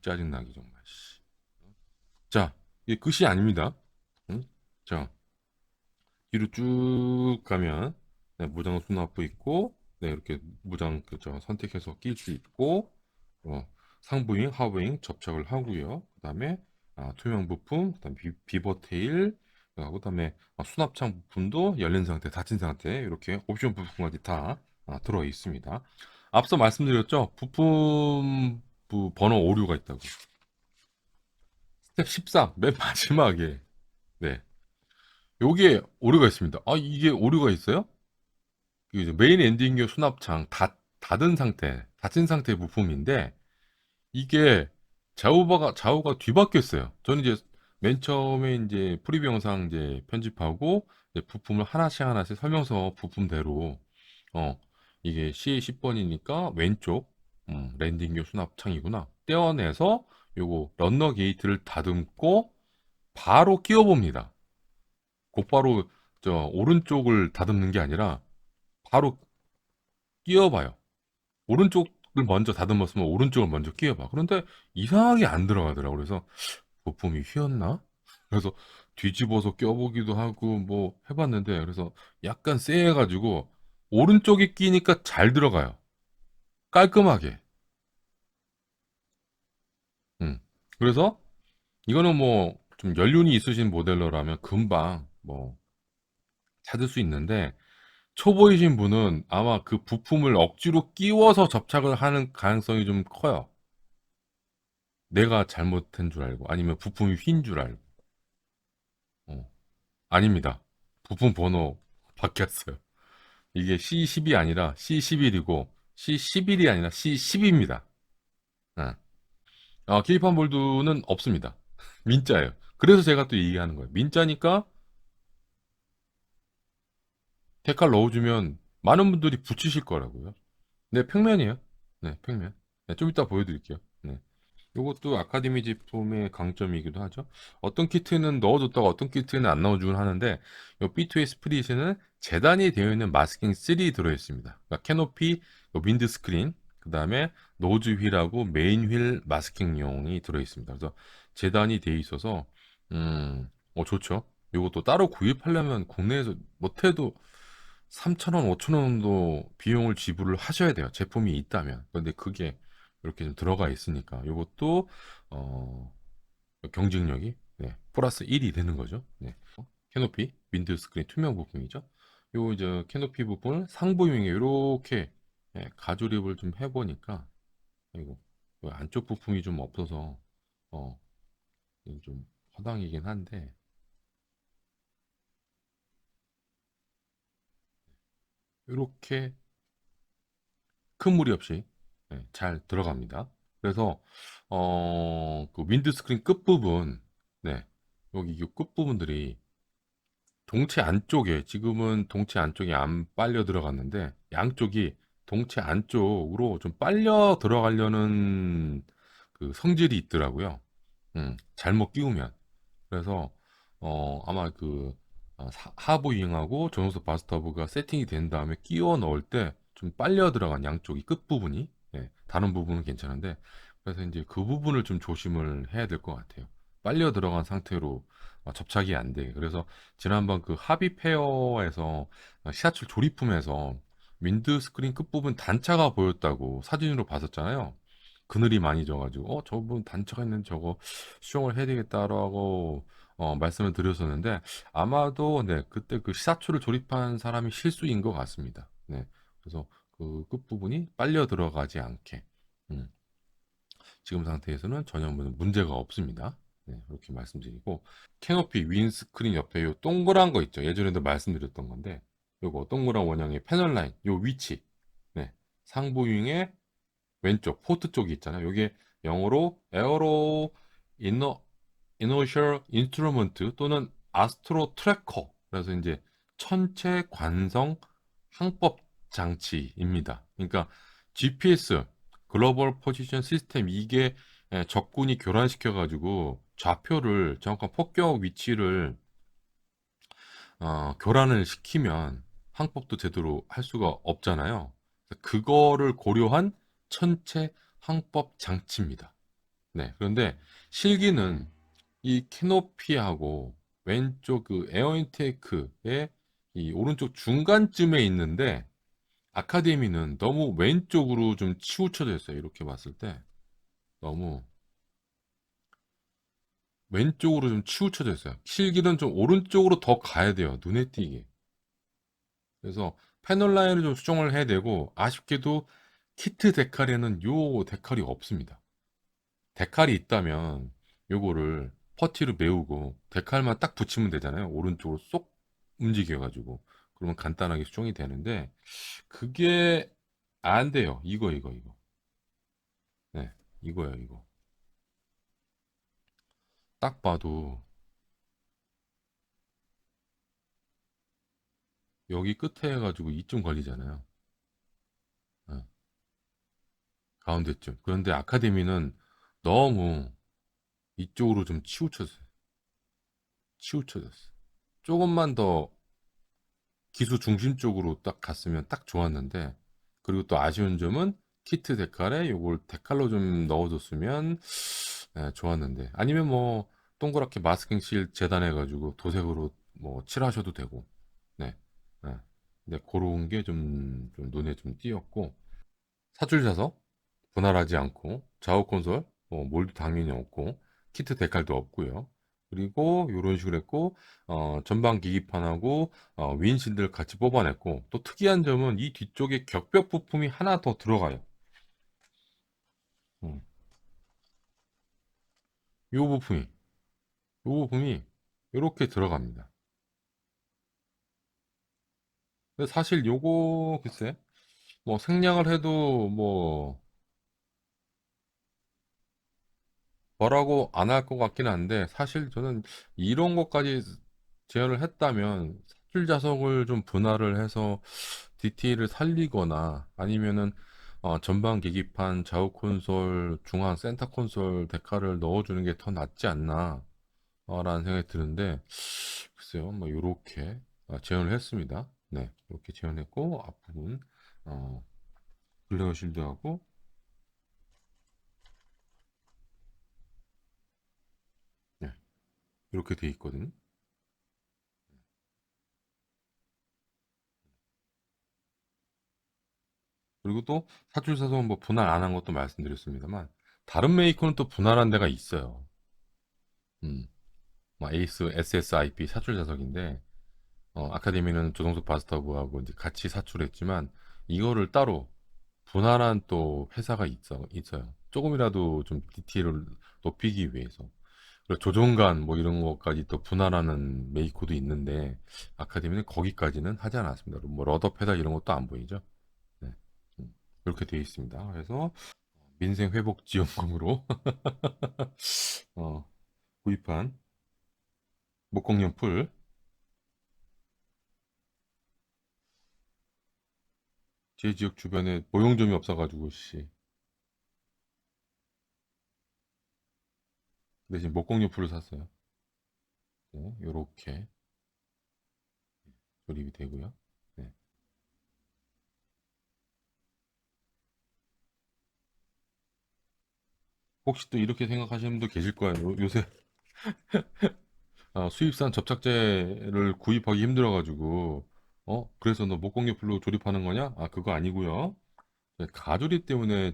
짜증나기 정말. 씨. 자, 이게 끝이 아닙니다. 응? 자, 뒤로 쭉 가면 네, 무장 수납부 있고, 네, 이렇게 무장 그저 선택해서 낄 수 있고, 상부잉, 하부잉 접착을 하고요. 그다음에 투명 부품, 그다음 비버 테일, 그다음에 수납창 부품도 열린 상태, 닫힌 상태 이렇게 옵션 부품까지 다 들어 있습니다. 앞서 말씀드렸죠, 부품 번호 오류가 있다고. 스텝 13, 맨 마지막에. 네. 요게 오류가 있습니다. 이게 오류가 있어요? 그 이제 메인 엔딩용 수납창 닫은 상태, 닫힌 상태의 부품인데, 이게 좌우가 뒤바뀌었어요. 저는 이제 맨 처음에 이제 프리뷰 영상 이제 편집하고, 이제 부품을 하나씩 하나씩 설명서 부품대로, 어, 이게 C10번이니까 왼쪽, 랜딩용 수납창이구나. 떼어내서 요거 런너 게이트를 다듬고, 바로 끼워 봅니다. 곧바로 저 오른쪽을 다듬는 게 아니라 바로 끼워봐요. 오른쪽을 먼저 다듬었으면 오른쪽을 먼저 끼워봐. 그런데 이상하게 안 들어가더라고. 그래서 부품이 휘었나? 그래서 뒤집어서 껴보기도 하고 뭐 해봤는데, 그래서 약간 쎄해가지고 오른쪽에 끼니까 잘 들어가요. 깔끔하게. 음. 그래서 이거는 뭐 좀 연륜이 있으신 모델러라면 금방 뭐 찾을 수 있는데, 초보이신 분은 아마 그 부품을 억지로 끼워서 접착을 하는 가능성이 좀 커요. 내가 잘못한 줄 알고, 아니면 부품이 휜 줄 알고. 아닙니다. 부품 번호 바뀌었어요. 이게 C10이 아니라 C11이고, C11이 아니라 C10입니다. 케이판 볼드는 없습니다. 민자예요. 그래서 제가 또 얘기하는 거예요. 민자니까 데칼 넣어주면 많은 분들이 붙이실 거라고요. 네, 평면이에요. 네, 평면. 네, 좀 이따 보여드릴게요. 네. 이것도 아카데미 제품의 강점이기도 하죠. 어떤 키트는 넣어줬다가 어떤 키트는 안 넣어주곤 하는데, 이 B2A 스프릿에는 재단이 되어 있는 마스킹 3 들어있습니다. 그러니까 캐노피, 윈드 스크린, 그 다음에 노즈 휠하고 메인 휠 마스킹용이 들어있습니다. 그래서 재단이 되어 있어서, 좋죠. 이것도 따로 구입하려면 국내에서 못해도 3,000원, 5,000원 정도 비용을 지불을 하셔야 돼요. 제품이 있다면. 근데 그게 이렇게 좀 들어가 있으니까 이것도 어, 경쟁력이 네, 플러스 1이 되는 거죠. 네. 캐노피, 윈드 스크린 투명 부품이죠. 요 이제 캐노피 부분을 상부용에 이렇게 가조립을 좀 해보니까, 이거 안쪽 부품이 좀 없어서 어, 이게 좀 허당이긴 한데, 이렇게 큰 무리 없이 잘 들어갑니다. 그래서 그 윈드 스크린 끝부분, 네, 여기 이 끝부분들이 동체 안쪽에, 지금은 동체 안쪽에 안 빨려 들어갔는데 양쪽이 동체 안쪽으로 좀 빨려 들어가려는 그 성질이 있더라고요. 잘못 끼우면. 그래서 아마 그 하부 윙하고 전용석 바스터브가 세팅이 된 다음에 끼워 넣을 때 좀 빨려 들어간 양쪽이 끝부분이, 다른 부분은 괜찮은데, 그래서 이제 그 부분을 좀 조심을 해야 될 것 같아요. 빨려 들어간 상태로 접착이 안 돼. 그래서 지난번 그 하비 페어에서 시사출 조립품에서 윈드 스크린 끝부분 단차가 보였다고 사진으로 봤었잖아요. 그늘이 많이 져가지고 저분 단차가 있는 저거 수정을 해야 되겠다라고 말씀을 드렸었는데, 아마도 네, 그때 그 시사초를 조립한 사람이 실수인 것 같습니다. 네, 그래서 그 끝부분이 빨려 들어가지 않게. 음, 지금 상태에서는 전혀 문제가 없습니다. 네, 이렇게 말씀드리고 캐노피 윈스크린 옆에 요 동그란 거 있죠. 예전에도 말씀드렸던 건데 요거 동그란 원형의 패널 라인 요 위치. 네, 상부윙의 왼쪽 포트 쪽이 있잖아요. 요게 영어로 에어로 이너 이노셜 인스트루먼트 또는 아스트로 트래커. 그래서 이제 천체 관성 항법 장치입니다. 그러니까 GPS 글로벌 포지션 시스템 이게 적군이 교란시켜 가지고 좌표를 정확한 폭격 위치를 교란을 시키면 항법도 제대로 할 수가 없잖아요. 그거를 고려한 천체 항법 장치입니다. 네. 그런데 실기는 이 캐노피하고 왼쪽 그 에어 인테이크의 이 오른쪽 중간쯤에 있는데 아카데미는 너무 왼쪽으로 좀 치우쳐져 있어요. 이렇게 봤을 때 너무 왼쪽으로 좀 치우쳐져 있어요. 실기는 좀 오른쪽으로 더 가야 돼요. 눈에 띄게. 그래서 패널 라인을 좀 수정을 해야 되고 아쉽게도 키트 데칼에는 요 데칼이 없습니다. 데칼이 있다면 요거를 퍼티로 메우고 데칼만 딱 붙이면 되잖아요. 오른쪽으로 쏙 움직여가지고 그러면 간단하게 수정이 되는데 그게 안 돼요. 이거. 네, 이거예요, 이거. 딱 봐도 여기 끝에 해가지고 이쯤 걸리잖아요. 네, 가운데쯤. 그런데 아카데미는 너무 이쪽으로 좀 치우쳐졌어요. 조금만 더 기수 중심 쪽으로 딱 갔으면 딱 좋았는데 그리고 또 아쉬운 점은 키트 데칼에 요걸 데칼로 좀 넣어줬으면 좋았는데 아니면 뭐 동그랗게 마스킹 실 재단해가지고 도색으로 뭐 칠하셔도 되고 네, 네. 근데 그런 게 좀 눈에 좀 띄었고 사줄 자석 분할하지 않고 좌우 콘솔 몰드 당연히 없고 키트 데칼도 없고요. 그리고 이런 식으로 했고 전방 계기판하고 윈신들 같이 뽑아냈고 또 특이한 점은 이 뒤쪽에 격벽 부품이 하나 더 들어가요. 음, 요 부품이 요 부품이 이렇게 들어갑니다. 근데 사실 요거 글쎄 뭐 생략을 해도 뭐 뭐라고 안 할 것 같긴 한데 사실 저는 이런 것까지 제안을 했다면 사출 자석을 좀 분할을 해서 디테일을 살리거나 아니면은 전방 계기판, 좌우 콘솔, 중앙 센터 콘솔 데카를 넣어주는 게 더 낫지 않나 라는 생각이 드는데 글쎄요 뭐 요렇게 제안을 했습니다. 네 이렇게 제안했고 앞부분 어, 글레어 실드하고 네, 이렇게 돼 있거든요. 그리고 또 사출사선 뭐 분할 안 한 것도 말씀드렸습니다만 다른 메이커는 또 분할한 데가 있어요. 음, 뭐 에이스 SSIP 사출 자석인데 아카데미는 조정석 바스터브하고 이제 같이 사출했지만 이거를 따로 분할한 또 회사가 있어요. 조금이라도 좀 디테일을 높이기 위해서. 그리고 조종관 뭐 이런 것까지 또 분할하는 메이커도 있는데 아카데미는 거기까지는 하지 않았습니다. 뭐 러더 페달 이런 것도 안 보이죠. 네. 이렇게 되어 있습니다. 그래서 민생 회복 지원금으로 어, 구입한 목공용 풀 제 지역 주변에 모용점이 없어가지고 씨 대신 목공용 풀을 샀어요. 네, 요렇게 조립이 되고요. 네. 혹시 또 이렇게 생각하시는 분도 계실 거예요. 요새 수입산 접착제를 구입하기 힘들어가지고 그래서 너 목공용 풀로 조립하는 거냐? 아 그거 아니고요. 네, 가조립 때문에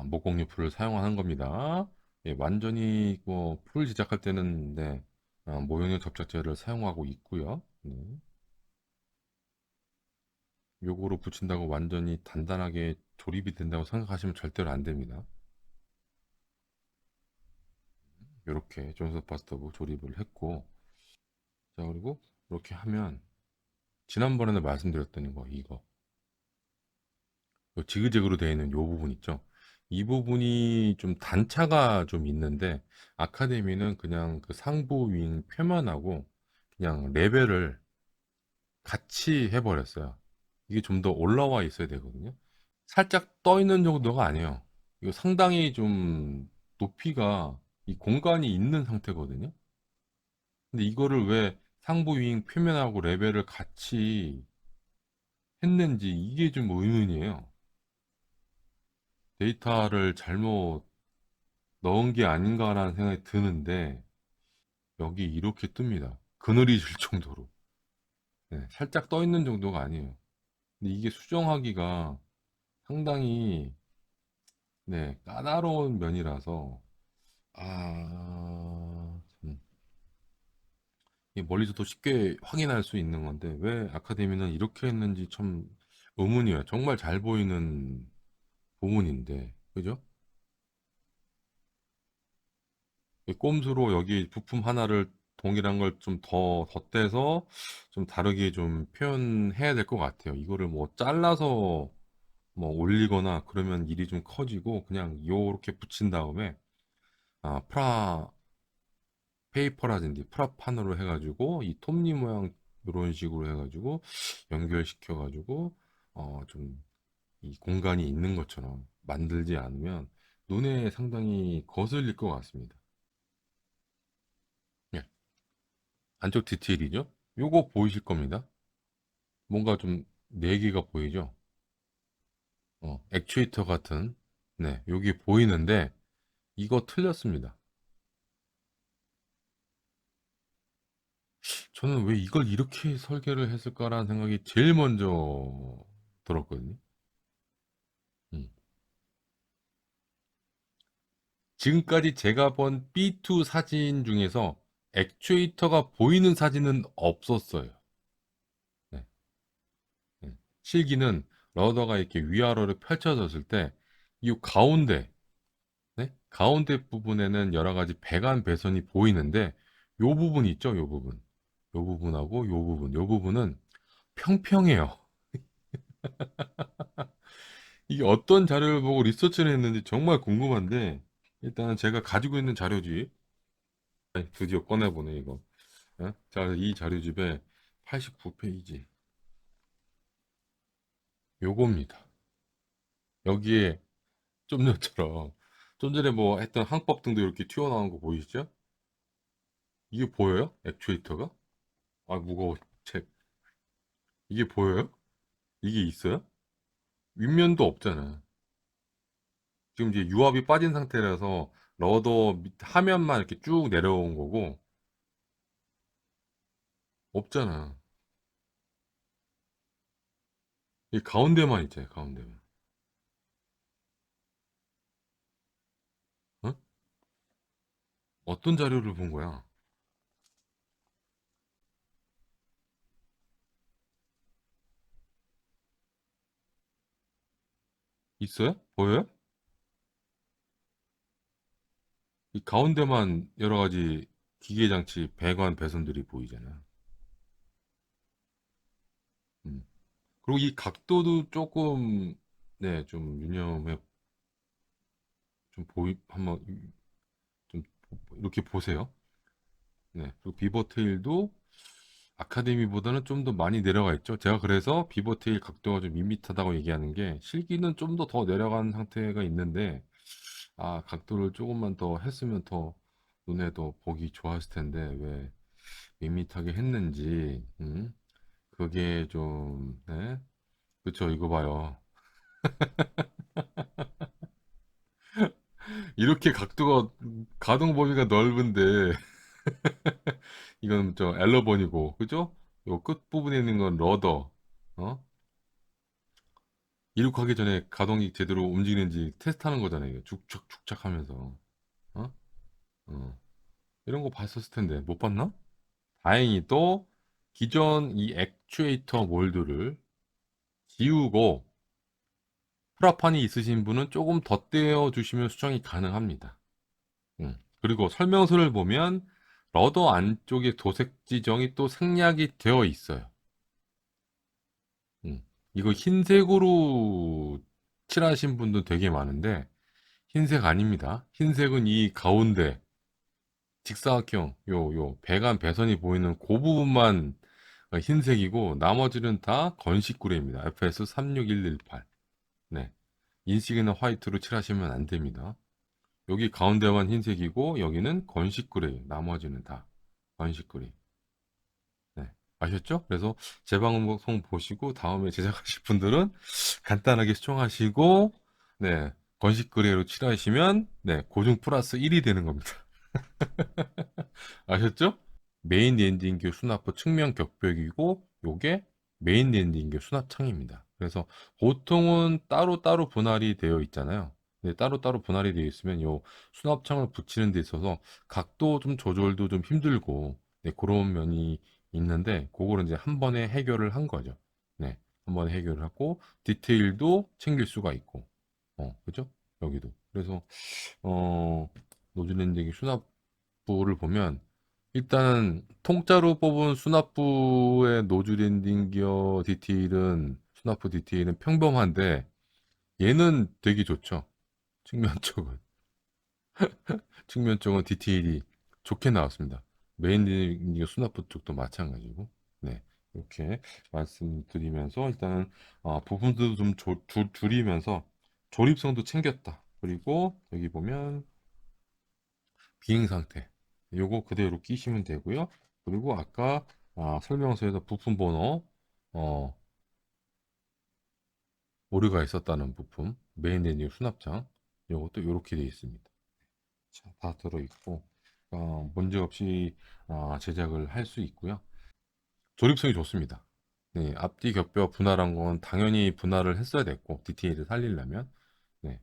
목공용 풀을 사용하는 겁니다. 예, 완전히 뭐 풀 제작할 때는 네, 모형용 접착제를 사용하고 있고요. 네. 요거로 붙인다고 완전히 단단하게 조립이 된다고 생각하시면 절대로 안 됩니다. 이렇게 존슨 바스터브 조립을 했고, 자, 그리고 이렇게 하면 지난번에도 말씀드렸던 요 지그재그로 되어 있는 요 부분 있죠. 이 부분이 좀 단차가 좀 있는데 아카데미는 그냥 그 상부 윙 표면하고 그냥 레벨을 같이 해버렸어요. 이게 좀 더 올라와 있어야 되거든요. 살짝 떠 있는 정도가 아니에요. 이거 상당히 좀 높이가 이 공간이 있는 상태거든요. 근데 이거를 왜 상부 윙 표면하고 레벨을 같이 했는지 이게 좀 의문이에요. 데이터를 잘못 넣은 게 아닌가라는 생각이 드는데 여기 이렇게 뜹니다. 그늘이 질 정도로. 네, 살짝 떠 있는 정도가 아니에요. 근데 이게 수정하기가 상당히 네, 까다로운 면이라서 참, 이게 멀리서도 쉽게 확인할 수 있는 건데 왜 아카데미는 이렇게 했는지 참 의문이에요. 정말 잘 보이는 부분인데 그죠? 이 꼼수로 여기 부품 하나를 동일한 걸 좀 더 덧대서 좀 다르게 좀 표현해야 될 것 같아요. 이거를 뭐 잘라서 뭐 올리거나 그러면 일이 좀 커지고 그냥 요렇게 붙인 다음에 프라 페이퍼라든지 프라판으로 해가지고 이 톱니 모양 이런 식으로 해가지고 연결시켜가지고 좀 이 공간이 있는 것처럼 만들지 않으면 눈에 상당히 거슬릴 것 같습니다. 예, 안쪽 디테일이죠? 요거 보이실 겁니다. 뭔가 좀 네 개가 보이죠? 액추에이터 같은 네, 여기 보이는데 이거 틀렸습니다. 저는 왜 이걸 이렇게 설계를 했을까라는 생각이 제일 먼저 들었거든요. 음. 지금까지 제가 본 B2 사진 중에서 액추에이터가 보이는 사진은 없었어요. 네, 네. 실기는 러더가 이렇게 위아래로 펼쳐졌을 때 이 가운데 네? 가운데 부분에는 여러 가지 배관 배선이 보이는데 요 부분 있죠? 요 부분. 요 부분하고 요 부분. 요 부분은 평평해요. 이게 어떤 자료를 보고 리서치를 했는지 정말 궁금한데 일단 제가 가지고 있는 자료집 드디어 꺼내보네 이거. 자, 이 자료집에 89페이지 요겁니다. 여기에 좀 전처럼 좀 전에 뭐 했던 항법 등도 이렇게 튀어나온 거 보이시죠? 이게 보여요? 액추에이터가? 아 무거워 책. 이게 보여요? 이게 있어요? 윗면도 없잖아. 지금 이제 유압이 빠진 상태라서 러더 하면만 이렇게 쭉 내려온 거고 없잖아. 이 가운데만 있잖아, 가운데만. 어? 어떤 자료를 본 거야? 있어요? 보여요? 이 가운데만 여러 가지 기계 장치, 배관, 배선들이 보이잖아. 음. 그리고 이 각도도 조금 네, 좀 유념해 좀 한번 좀 이렇게 보세요. 네. 그리고 비버 테일도 아카데미보다는 좀 더 많이 내려가 있죠. 제가 그래서 비버 테일 각도가 좀 밋밋하다고 얘기하는 게 실기는 좀 더 내려간 상태가 있는데 각도를 조금만 더 했으면 더 눈에 더 보기 좋았을 텐데 왜 밋밋하게 했는지 그게 좀 네? 그쵸 이거 봐요. 이렇게 각도가 가동 범위가 넓은데 이건 저 엘러번이고 그죠? 요 끝부분에 있는 건 러더 어? 이륙하기 전에 가동이 제대로 움직이는지 테스트하는 거잖아요. 죽착 죽착 하면서 어? 어. 이런 거 봤었을 텐데 못 봤나? 다행히 또 기존 이 액추에이터 몰드를 지우고 프라판이 있으신 분은 조금 덧대어 주시면 수정이 가능합니다. 그리고 설명서를 보면 러더 안쪽에 도색 지정이 또 생략이 되어 있어요. 음. 이거 흰색으로 칠하신 분도 되게 많은데 흰색 아닙니다. 흰색은 이 가운데 직사각형 요 배관 배선이 보이는 그 부분만 흰색이고 나머지는 다 건식구레입니다. FS 36118. 네. 인식이나 화이트로 칠하시면 안 됩니다. 여기 가운데만 흰색이고 여기는 건식그레이. 나머지는 다 건식그레이. 네. 아셨죠? 그래서 제 방송 보시고 다음에 제작하실 분들은 간단하게 수정하시고 네. 건식그레이로 칠하시면 네. 고중 플러스 1이 되는 겁니다. 아셨죠? 메인 랜딩기 수납부 측면 격벽이고 요게 메인 랜딩기 수납창입니다. 그래서 보통은 따로따로 분할이 되어 있잖아요. 네, 따로따로 분할이 되어 있으면 요 수납창을 붙이는 데 있어서 각도 좀 조절도 좀 힘들고 네, 그런 면이 있는데 그거를 이제 한 번에 해결을 한 거죠. 네, 한 번에 해결을 하고 디테일도 챙길 수가 있고 그죠? 여기도. 그래서 노즐 랜딩기 수납부를 보면 일단은 통짜로 뽑은 수납부의 노즐 엔딩 기어 디테일은 수납부 디테일은 평범한데 얘는 되게 좋죠. 측면 쪽은 측면 쪽은 디테일이 좋게 나왔습니다. 메인 엔딩 기어 수납부 쪽도 마찬가지고 네 이렇게 말씀드리면서 일단은 부품도 좀 줄이면서 조립성도 챙겼다. 그리고 여기 보면 비행 상태. 요거 그대로 끼시면 되고요. 그리고 아까 설명서에서 부품 번호 어, 오류가 있었다는 부품 메인 메뉴 수납장 요것도 이렇게 되어 있습니다. 자, 다 들어있고 문제 없이 제작을 할 수 있고요. 조립성이 좋습니다. 네, 앞뒤 겹뼈 분할한 건 당연히 분할을 했어야 됐고 디테일을 살리려면 네,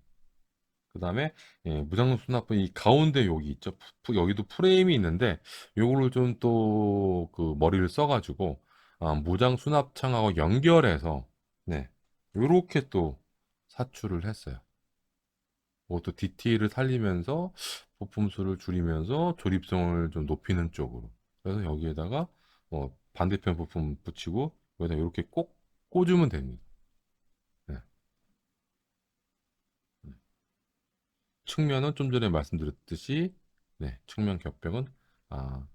그 다음에 무장 수납부 이 가운데 여기 있죠. 여기도 프레임이 있는데 요거를 좀 또 그 머리를 써가지고 무장 수납창하고 연결해서 네 요렇게 또 사출을 했어요. 그것도 디테일을 살리면서 부품 수를 줄이면서 조립성을 좀 높이는 쪽으로. 그래서 여기에다가 반대편 부품 붙이고 여기다 이렇게 꼭 꽂으면 됩니다. 네. 측면은 좀 전에 말씀드렸듯이 네, 측면 겹벽은 아,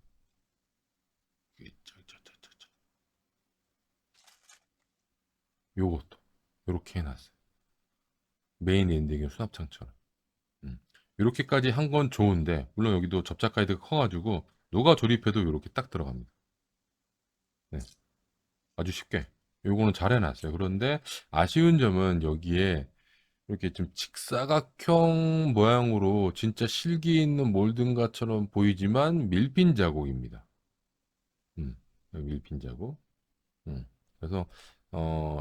요것도 요렇게 해놨어요. 메인 엔딩의 수납창처럼. 이렇게까지 한 건 좋은데 물론 여기도 접착 가이드가 커가지고 누가 조립해도 이렇게 딱 들어갑니다. 네, 아주 쉽게. 요거는 잘 해놨어요. 그런데 아쉬운 점은 여기에 이렇게 좀 직사각형 모양으로 진짜 실기 있는 몰딩가처럼 보이지만 밀핀 자국입니다. 여기 밀핀 자국. 음. 그래서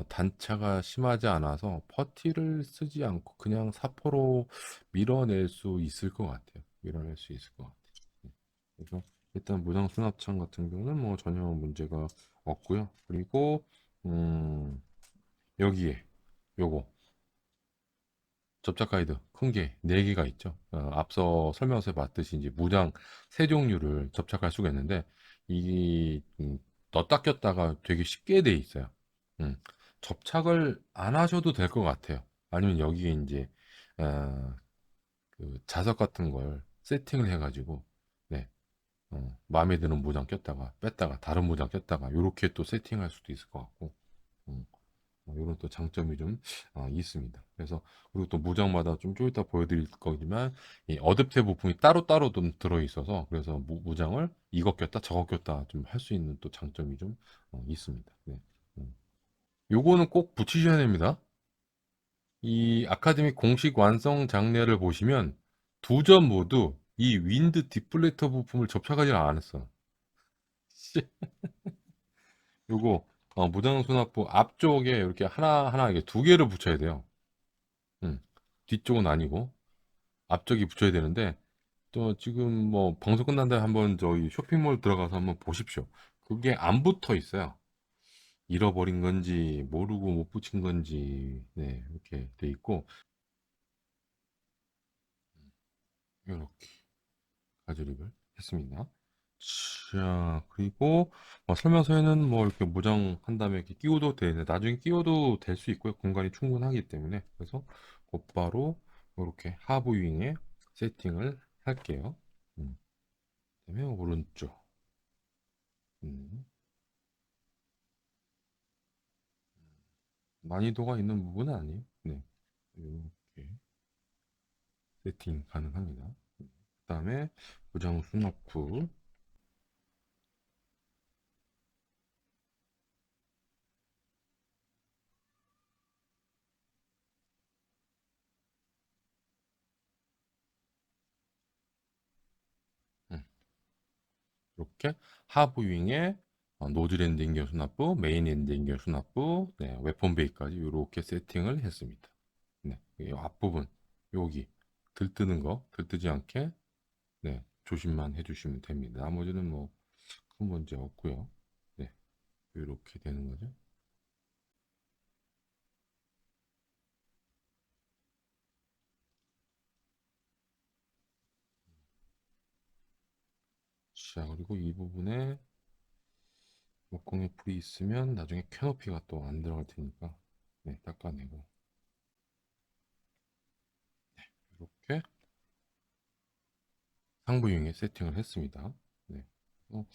단차가 심하지 않아서 퍼티를 쓰지 않고 그냥 사포로 밀어낼 수 있을 것 같아요. 밀어낼 수 있을 것 같아요. 그래서 일단 무장 수납창 같은 경우는 뭐 전혀 문제가 없고요. 그리고 음, 여기에 요거 접착 가이드 큰 게 4개가 있죠. 앞서 설명서에 봤듯이 이제 무장 세 종류를 접착할 수가 있는데 이 넣었다 꼈다가 되게 쉽게 돼 있어요. 음, 접착을 안 하셔도 될 것 같아요. 아니면 여기에 이제 어, 그 자석 같은 걸 세팅을 해가지고 네, 마음에 드는 모장 꼈다가 뺐다가 다른 모장 꼈다가 이렇게 또 세팅할 수도 있을 것 같고 음, 이런 또 장점이 좀 있습니다. 그래서 그리고 또 무장마다 좀 이따 보여드릴 거지만 이 어댑터 부품이 따로따로 좀 들어있어서 그래서 무장을 이거 꼈다 저거 꼈다 좀 할 수 있는 또 장점이 좀 있습니다. 네. 음. 요거는 꼭 붙이셔야 됩니다. 이 아카데미 공식 완성 장례를 보시면 두 점 모두 이 윈드 디플레터 부품을 접착하지 않았어. 요거 무장 수납부 앞쪽에 이렇게 하나 이게 두 개를 붙여야 돼요. 음. 뒤쪽은 아니고 앞쪽이 붙여야 되는데 또 지금 뭐 방송 끝난 다음에 한번 저희 쇼핑몰 들어가서 한번 보십시오. 그게 안 붙어 있어요. 잃어버린 건지 모르고 못 붙인 건지 네, 이렇게 돼 있고 이렇게 가조립을 했습니다. 자, 그리고 설명서에는 뭐 이렇게 무장한 다음에 이렇게 끼워도 되는데 나중에 끼워도 될 수 있고요. 공간이 충분하기 때문에 그래서 곧바로 이렇게 하부 윙에 세팅을 할게요. 그다음에 오른쪽 음, 난이도가 있는 부분은 아니에요. 네, 이렇게 세팅 가능합니다. 그다음에 무장 수납구 음, 이렇게 하부 윙에 노즐 엔딩 수납부, 메인 엔딩 수납부, 네, 웨폰 베이까지 이렇게 세팅을 했습니다. 네, 이 앞부분 여기 들뜨는 거 들뜨지 않게 네, 조심만 해주시면 됩니다. 나머지는 뭐 큰 문제 없고요. 네, 이렇게 되는 거죠. 자, 그리고 이 부분에 목공에 불이 있으면 나중에 캐노피가 또 안 들어갈 테니까 네, 닦아내고 이렇게 상부잉에 세팅을 했습니다. 네. 어,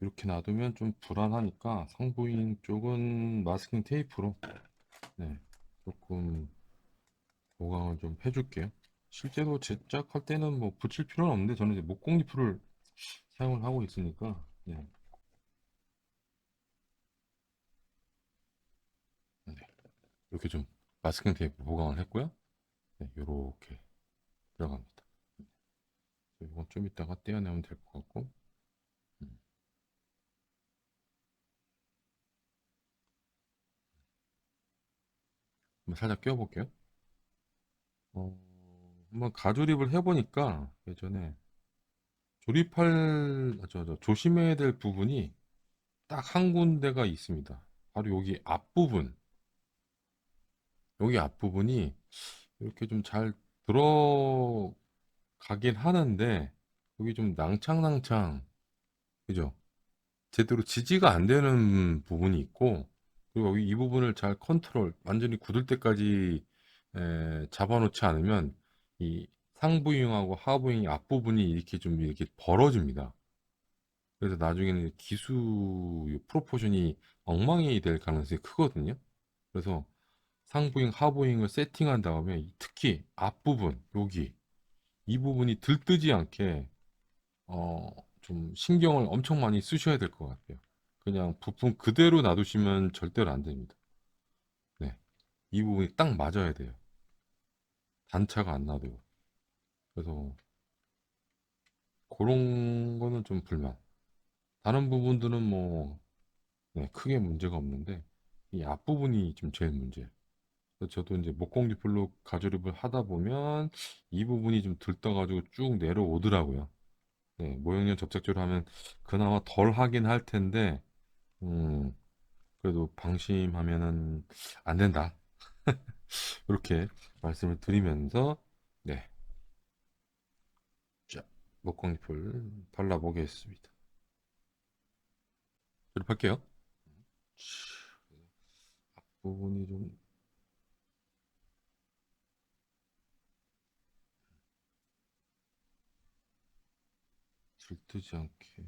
이렇게 놔두면 좀 불안하니까 상부잉 쪽은 마스킹 테이프로 네, 조금 보강을 좀 해줄게요. 실제로 제작할 때는 뭐 붙일 필요는 없는데 저는 이제 목공리프를 사용을 하고 있으니까 네, 네. 이렇게 좀 마스킹 테이프 보강을 했고요. 네, 이렇게 들어갑니다. 이건 좀 이따가 떼어내면 될 것 같고 음, 한번 살짝 끼워볼게요. 어, 한번 가조립을 해보니까 예전에 조심해야 될 부분이 딱 한 군데가 있습니다. 바로 여기 앞부분. 여기 앞부분이 이렇게 좀 잘 들어가긴 하는데, 여기 좀 낭창낭창, 그죠? 제대로 지지가 안 되는 부분이 있고, 그리고 여기 이 부분을 잘 컨트롤, 완전히 굳을 때까지 잡아놓지 않으면, 이 상부잉하고 하부잉 앞부분이 이렇게 좀 이렇게 벌어집니다. 그래서 나중에는 기수 프로포션이 엉망이 될 가능성이 크거든요. 그래서 상부잉, 하부잉을 세팅한 다음에 특히 앞부분, 여기 이 부분이 들뜨지 않게 어, 좀 신경을 엄청 많이 쓰셔야 될 것 같아요. 그냥 부품 그대로 놔두시면 절대로 안 됩니다. 네, 이 부분이 딱 맞아야 돼요. 단차가 안 나도록. 그래서 그런 거는 좀 불만. 다른 부분들은 뭐 네, 크게 문제가 없는데 이 앞부분이 좀 제일 문제예요. 그래서 저도 이제 목공 리플로 가조립을 하다 보면 이 부분이 좀 들떠가지고 쭉 내려오더라고요. 네, 모형련 접착제로 하면 그나마 덜 하긴 할 텐데, 그래도 방심하면은 안 된다. 이렇게 말씀을 드리면서, 네, 자, 목공 리플 발라보겠습니다. 조립할게요. 부분이 좀 들뜨지 않게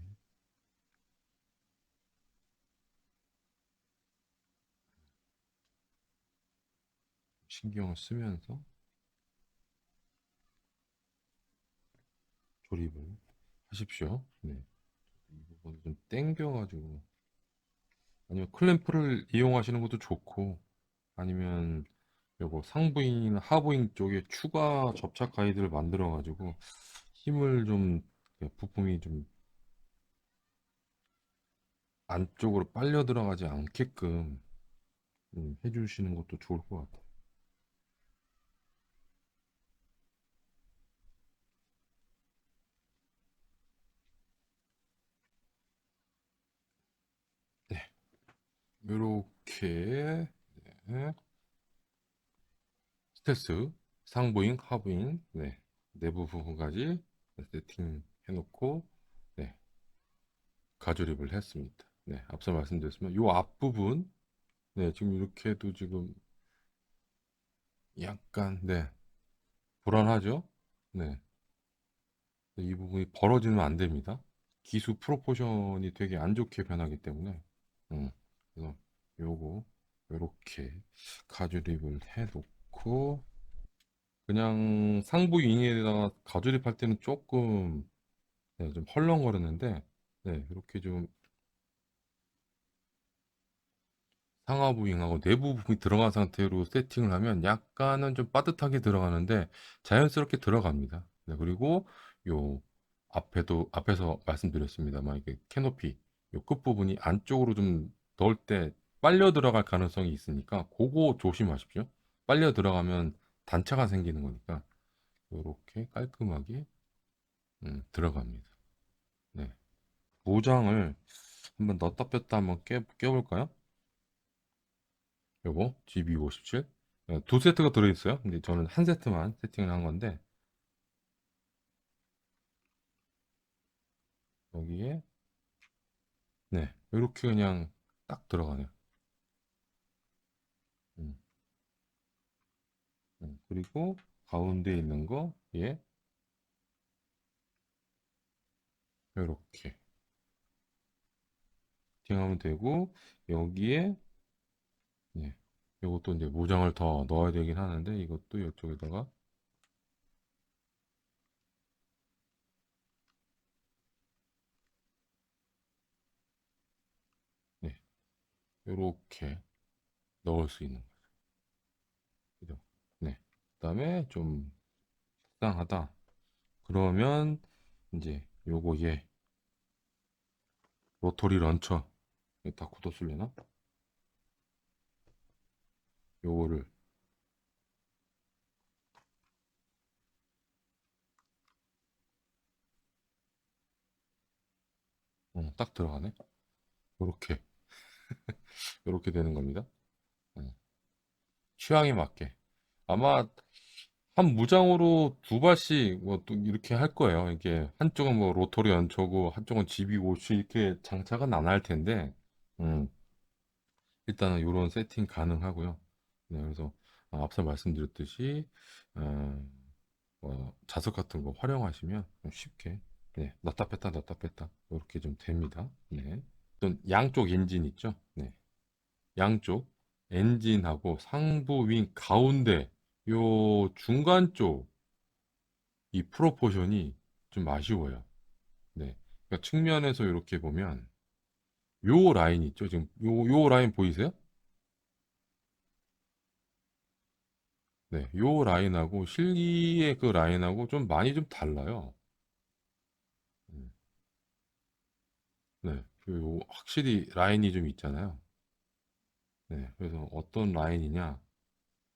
신경을 쓰면서 조립을 하십시오. 네, 이 부분 좀 당겨가지고 아니면 클램프를 이용하시는 것도 좋고 아니면 요거 상부잉이나 하부잉 쪽에 추가 접착 가이드를 만들어 가지고 힘을 좀 부품이 좀 안쪽으로 빨려 들어가지 않게끔 해주시는 것도 좋을 것 같아요. 네, 요렇게 네. 스텔스 상부잉 하부잉 네. 내부 부분까지 세팅해 놓고 네. 가조립을 했습니다. 네. 앞서 말씀드렸지만 요 앞부분 네. 지금 이렇게도 지금 약간 네. 불안하죠? 네. 이 부분이 벌어지면 안 됩니다. 기수 프로포션이 되게 안 좋게 변하기 때문에 그래서 요거 요렇게 가조립을 해 놓고 그냥 상부 윙에다가 가조립할 때는 조금 네, 좀 헐렁거렸는데 네, 이렇게 좀 상하부 윙하고 내부 부분이 들어간 상태로 세팅을 하면 약간은 좀 빠듯하게 들어가는데 자연스럽게 들어갑니다. 네, 그리고 요 앞에서 말씀드렸습니다만 이게 캐노피 요 끝부분이 안쪽으로 좀 넣을 때 빨려 들어갈 가능성이 있으니까 그거 조심하십시오. 빨려 들어가면 단차가 생기는 거니까 이렇게 깔끔하게 들어갑니다. 네. 모장을 한번 넣었다 뺐다 한번 껴볼까요? 요거 GB57 두 세트가 들어있어요. 근데 저는 한 세트만 세팅을 한 건데 여기에 네 이렇게 그냥 딱 들어가네요. 음, 그리고 가운데 있는 거 예, 이렇게 세팅하면 되고 여기에 네 요것도 이제 모장을 더 넣어야 되긴 하는데 이것도 이쪽에다가 네 이렇게 넣을 수 있는 거죠. 네. 그다음에 좀 적당하다. 그러면 이제 요거 얘 로터리 런처 이거 다 굳었을려나? 요거를 딱 들어가네. 요렇게 요렇게 되는 겁니다. 어, 취향에 맞게 아마 한 무장으로 두 발씩 뭐 또 이렇게 할 거예요. 이게 한쪽은 뭐 로터리 연초고 한쪽은 GB57 이렇게 장착은 안 할 텐데 음, 일단은 요런 세팅 가능하고요. 네, 그래서 앞서 말씀드렸듯이 어, 자석 같은 거 활용하시면 좀 쉽게 네, 넣다 뺐다 이렇게 좀 됩니다. 네. 또 양쪽 엔진 있죠? 네. 양쪽 엔진하고 상부 윙 가운데 요 중간 쪽 이 프로포션이 좀 아쉬워요. 네. 그러니까 측면에서 이렇게 보면 요 라인 있죠? 지금 요 라인 보이세요? 네. 요 라인하고 실기의 그 라인하고 좀 많이 좀 달라요. 음, 네. 확실히 라인이 좀 있잖아요. 네. 그래서 어떤 라인이냐?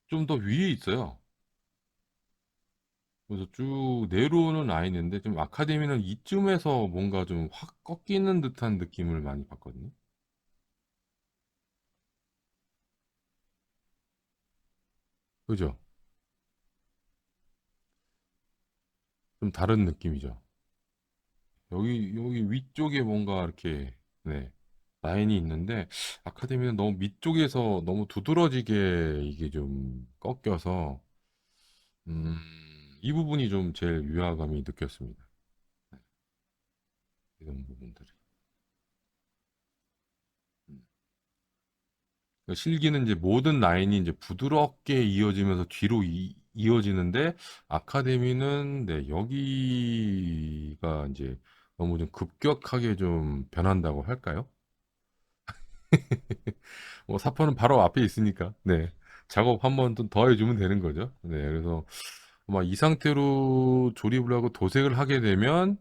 좀 더 위에 있어요. 그래서 쭉 내려오는 라인인데 좀 아카데미는 이쯤에서 뭔가 좀 확 꺾이는 듯한 느낌을 많이 받거든요. 그죠? 좀 다른 느낌이죠. 여기 위쪽에 뭔가 이렇게 네, 라인이 있는데 아카데미는 너무 밑쪽에서 너무 두드러지게 이게 좀 꺾여서 음, 이 부분이 좀 제일 위화감이 느꼈습니다. 네, 이런 부분들이. 음. 그러니까 실기는 이제 모든 라인이 이제 부드럽게 이어지면서 뒤로 이어지는데 아카데미는 네, 여기가 이제 너무 좀 급격하게 좀 변한다고 할까요? 뭐 사포는 바로 앞에 있으니까 네 작업 한 번 더 해주면 되는 거죠. 네 그래서 아마 이 상태로 조립을 하고 도색을 하게 되면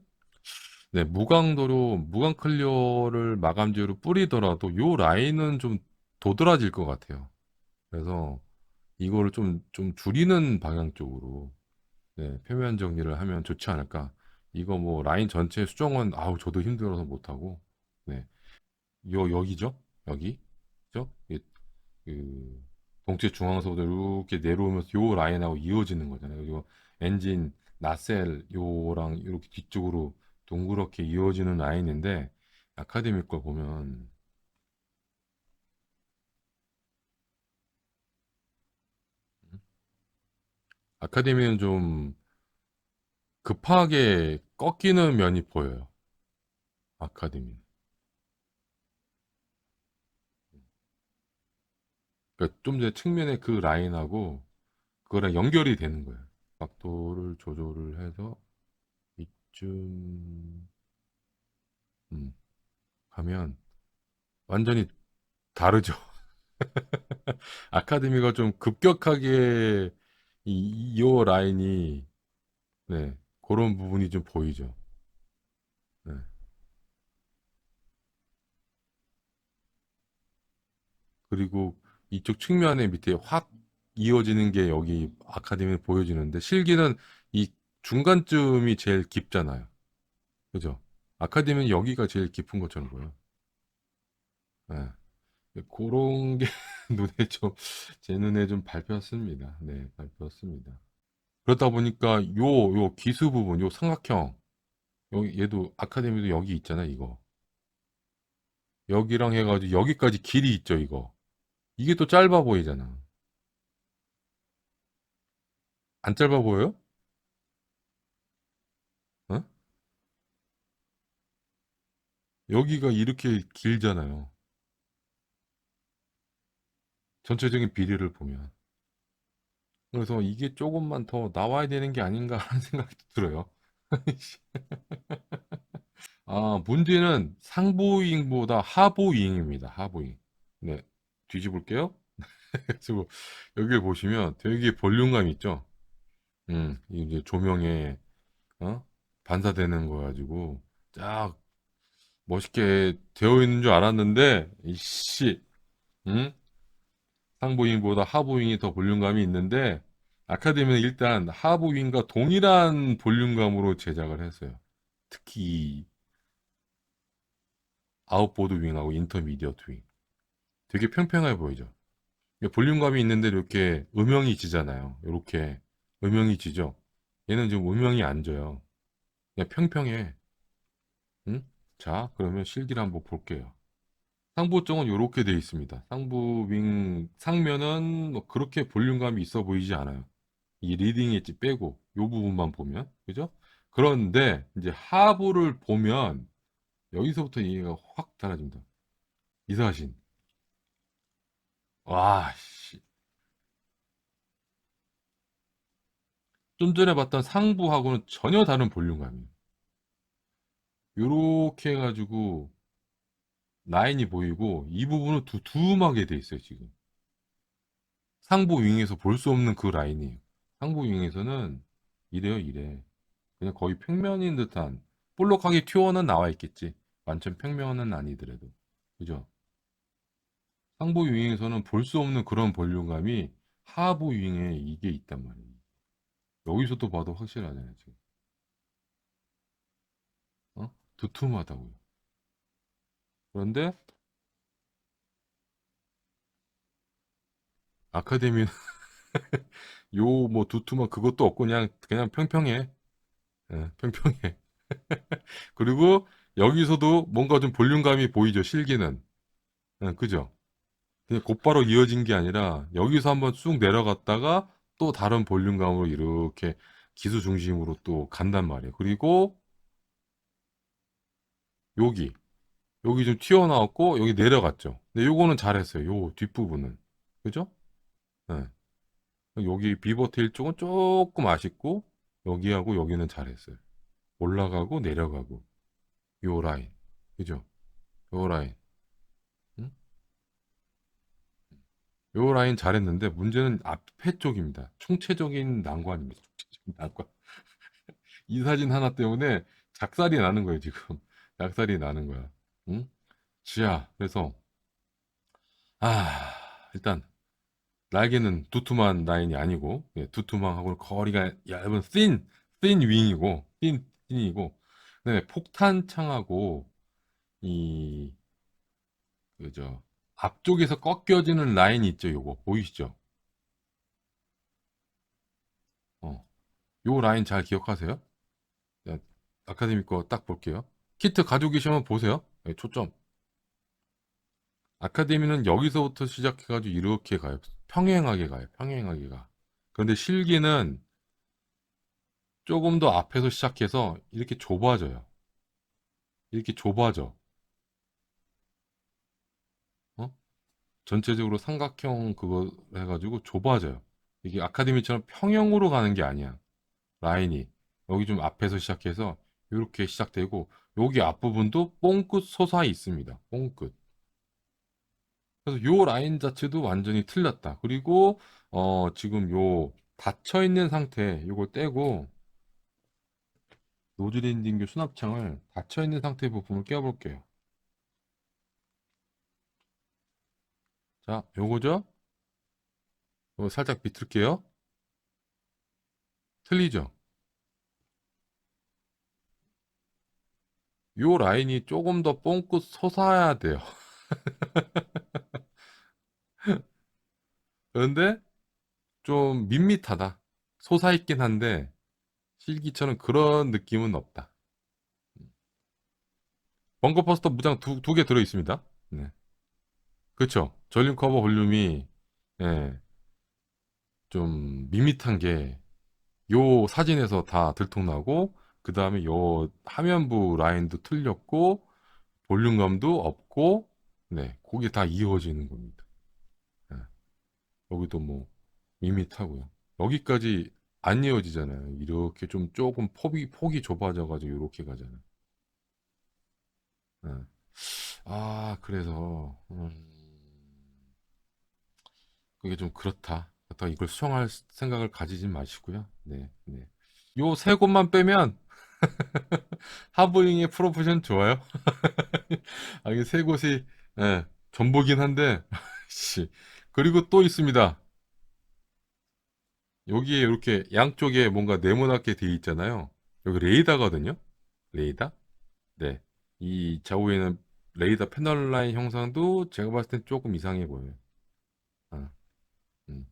네 무광도로 무광 클리어를 마감재로 뿌리더라도 요 라인은 좀 도드라질 것 같아요. 그래서 이거를 좀 줄이는 방향 쪽으로 네, 표면 정리를 하면 좋지 않을까. 이거 뭐 라인 전체 수정은 아우 저도 힘들어서 못하고 네 여기죠 여기 죠? 그 동체 중앙서부터 이렇게 내려오면서 요 라인하고 이어지는 거잖아요. 그리고 엔진 나셀 요랑 이렇게 뒤쪽으로 동그랗게 이어지는 라인인데 아카데미 걸 보면 아카데미는 좀 급하게 꺾이는 면이 보여요. 아카데미. 그러니까 좀 전에 측면의 그 라인하고 그거랑 연결이 되는 거예요. 각도를 조절을 해서 이쯤 음, 하면 완전히 다르죠. 아카데미가 좀 급격하게 요 라인이 네, 그런 부분이 좀 보이죠. 네. 그리고 이쪽 측면에 밑에 확 이어지는 게 여기 아카데미에 보여지는데 실기는 이 중간쯤이 제일 깊잖아요. 그죠? 아카데미는 여기가 제일 깊은 것처럼 보여요. 네. 그런 게 눈에 좀, 제 눈에 좀 밟혔습니다. 네, 밟혔습니다. 그러다 보니까 요 기수 부분, 요 삼각형, 여기, 얘도, 아카데미도 여기 있잖아, 이거. 여기랑 해가지고 여기까지 길이 있죠, 이거. 이게 또 짧아 보이잖아. 안 짧아 보여요? 어? 여기가 이렇게 길잖아요. 전체적인 비례를 보면. 그래서 이게 조금만 더 나와야 되는 게 아닌가 하는 생각이 들어요. 아, 문제는 상부잉보다 하부잉입니다. 하부잉. 네, 뒤집을게요. 그래서 여기 보시면 되게 볼륨감 있죠? 이제 조명에 어? 반사되는 거 가지고 쫙 멋있게 되어 있는 줄 알았는데 이씨, 응? 상부잉보다 하부잉이 더 볼륨감이 있는데 아카데미는 일단 하부잉과 동일한 볼륨감으로 제작을 했어요. 특히 아웃보드 윙하고 인터미디어트 윙. 되게 평평해 보이죠? 볼륨감이 있는데 이렇게 음영이 지잖아요. 이렇게 음영이 지죠. 얘는 지금 음영이 안 져요. 그냥 평평해. 응? 자, 그러면 실기를 한번 볼게요. 상부 쪽은 이렇게 돼 있습니다. 상부 윙 상면은 뭐 그렇게 볼륨감이 있어 보이지 않아요. 이 리딩 엣지 빼고 이 부분만 보면 그죠? 그런데 이제 하부를 보면 여기서부터 얘가 확 달라집니다. 이사신. 와, 씨. 좀 전에 봤던 상부하고는 전혀 다른 볼륨감이에요. 요렇게 해가지고 라인이 보이고 이 부분은 두툼하게 돼 있어요, 지금. 상부 윙에서 볼 수 없는 그 라인이에요. 상부 윙에서는 이래요, 이래. 그냥 거의 평면인 듯한 볼록하게 튀어는 나와 있겠지. 완전 평면은 아니더라도. 그죠? 상부 윙에서는 볼 수 없는 그런 볼륨감이 하부 윙에 이게 있단 말이에요. 여기서도 봐도 확실하잖아요, 지금. 어? 두툼하다고요. 그런데 아카데미는 요 뭐 두툼한 그것도 없고 그냥 평평해. 예, 평평해. 그리고 여기서도 뭔가 좀 볼륨감이 보이죠, 실기는. 예, 그죠? 그냥 곧바로 이어진 게 아니라 여기서 한번 쑥 내려갔다가 또 다른 볼륨감으로 이렇게 기수 중심으로 또 간단 말이에요. 그리고 여기, 여기 좀 튀어나왔고 여기 내려갔죠. 근데 요거는 잘했어요. 요 뒷부분은. 그죠? 예. 여기 비버테일 쪽은 조금 아쉽고 여기하고 여기는 잘했어요. 올라가고 내려가고 요 라인. 그죠? 요 라인. 응? 요 라인 잘했는데 문제는 앞에 쪽입니다. 총체적인 난관입니다. 총체적인 난관. 이 사진 하나 때문에 작살이 나는 거예요, 지금. 작살이 나는 거야. 응? 지야. 그래서 아, 일단 날개는 두툼한 라인이 아니고 예, 두툼함하고 거리가 얇은 씬 윙이고 씬이고 그다음에 폭탄창하고 이 그죠 앞쪽에서 꺾여지는 라인이 있죠. 요거 보이시죠? 어, 요 라인 잘 기억하세요? 자, 아카데미 거 딱 볼게요. 키트 가지고 계시면 보세요. 네, 초점. 아카데미는 여기서부터 시작해가지고 이렇게 가요. 평행하게 가요. 평행하게 가. 그런데 실기는 조금 더 앞에서 시작해서 이렇게 좁아져요. 이렇게 좁아져. 어? 전체적으로 삼각형 그거 해가지고 좁아져요. 이게 아카데미처럼 평형으로 가는 게 아니야. 라인이. 여기 좀 앞에서 시작해서 이렇게 시작되고 여기 앞부분도 뽕끝 솟아 있습니다. 뽕끝. 그래서 요 라인 자체도 완전히 틀렸다. 그리고 지금 요 닫혀 있는 상태 요걸 떼고 노즐 엔딩교 수납창을 닫혀 있는 상태 부품을 껴볼게요. 자, 요거죠? 요거 살짝 비틀게요. 틀리죠? 요 라인이 조금 더 뽕긋 솟아야 돼요. 그런데 좀 밋밋하다. 솟아있긴 한데 실기처럼 그런 느낌은 없다. 벙커버스터 무장 두 개 들어있습니다. 네. 그렇죠. 전륜 커버 볼륨이 예, 좀 밋밋한 게 요 사진에서 다 들통나고 그 다음에 요 화면부 라인도 틀렸고 볼륨감도 없고 네, 그게 다 이어지는 겁니다. 예, 여기도 뭐 밋밋하고요. 여기까지 안 이어지잖아요. 이렇게 좀 조금 폭이 좁아져가지고 이렇게 가잖아요. 예. 아, 그래서 그게 좀 그렇다. 그렇다고 이걸 수정할 생각을 가지진 마시고요. 네, 네. 요 세 곳만 빼면 하브링의 프로포션 좋아요. 아, 이게 세 곳이 예, 전부긴 한데 씨. 그리고 또 있습니다. 여기에 이렇게 양쪽에 뭔가 네모나게 돼 있잖아요. 여기 레이더거든요. 레이더. 네. 이 좌우에는 레이더 패널 라인 형상도 제가 봤을 땐 조금 이상해 보여요. 아, 음.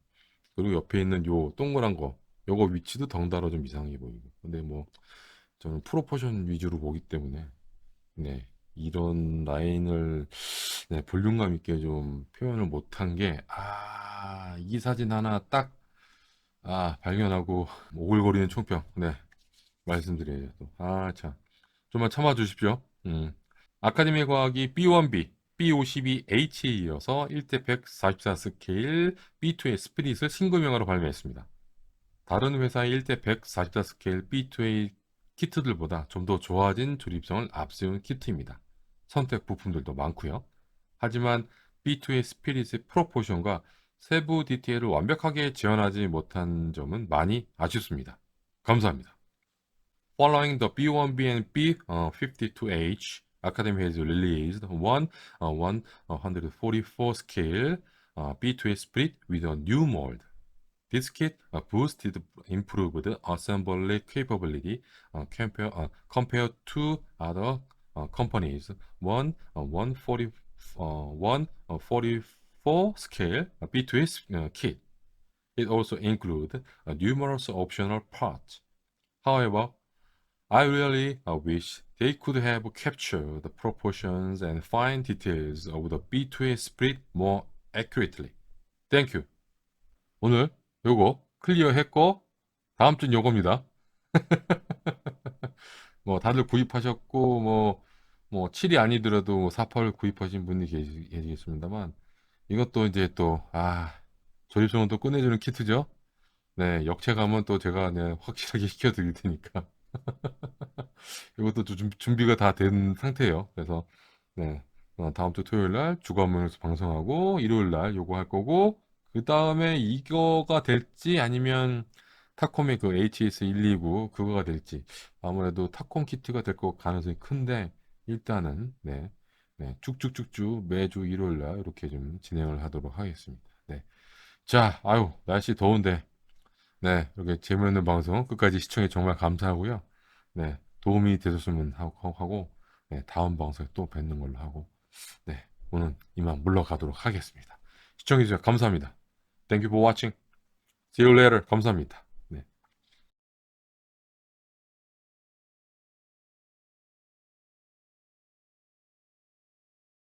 그리고 옆에 있는 요 동그란 거, 요거 위치도 덩달아 좀 이상해 보이고. 근데 뭐 저는 프로포션 위주로 보기 때문에 네. 이런 라인을 네, 볼륨감 있게 좀 표현을 못한 게, 이 사진 하나 딱, 발견하고 오글거리는 총평. 네, 말씀드려요. 또. 참. 좀만 참아 주십시오. 아카데미 과학이 B1B, B52H에 이어서 1대 144 스케일 B2의 스피릿을 신규명으로 발매했습니다. 다른 회사의 1대 144 스케일 B2A 키트들보다 좀 더 좋아진 조립성을 앞세운 키트입니다. 선택 부품들도 많고요. 하지만 B2A 스피릿의 프로포션과 세부 디테일을 완벽하게 재현하지 못한 점은 많이 아쉽습니다. 감사합니다. Following the B1B and B52H, Academy has released one 144 scale B2A split with a new mold. This kit boosted improved assembly capability compared to other companies. One 140 144 scale B2S kit. It also includes numerous optional parts. However, I really wish they could have captured the proportions and fine details of the B2S split more accurately. Thank you. 오늘 요거 클리어 했고 다음 주는 요겁니다. 뭐 다들 구입하셨고 뭐 7이 아니더라도 뭐 48 구입하신 분이 계시겠습니다만 이것도 이제 또 조립성은 또 끝내주는 키트죠. 네, 역체감은 또 제가 네, 확실하게 시켜드릴 테니까 이것도 준비가 다 된 상태예요. 그래서 네, 다음 주 토요일 날 주간문에서 방송하고 일요일 날 요거 할 거고 그 다음에 이거가 될지 아니면 타콤의 그 HS129 그거가 될지 아무래도 타콤 키트가 될 거 가능성이 큰데 일단은 네, 네, 쭉쭉쭉쭉 매주 일요일 날 이렇게 좀 진행을 하도록 하겠습니다. 네. 자, 아유, 날씨 더운데 네, 이렇게 재미있는 방송 끝까지 시청해 정말 감사하고요. 네, 도움이 되셨으면 하고, 네, 다음 방송에 또 뵙는 걸로 하고, 네, 오늘 이만 물러가도록 하겠습니다. 시청해주셔서 감사합니다. Thank you for watching. See you later. 감사합니다.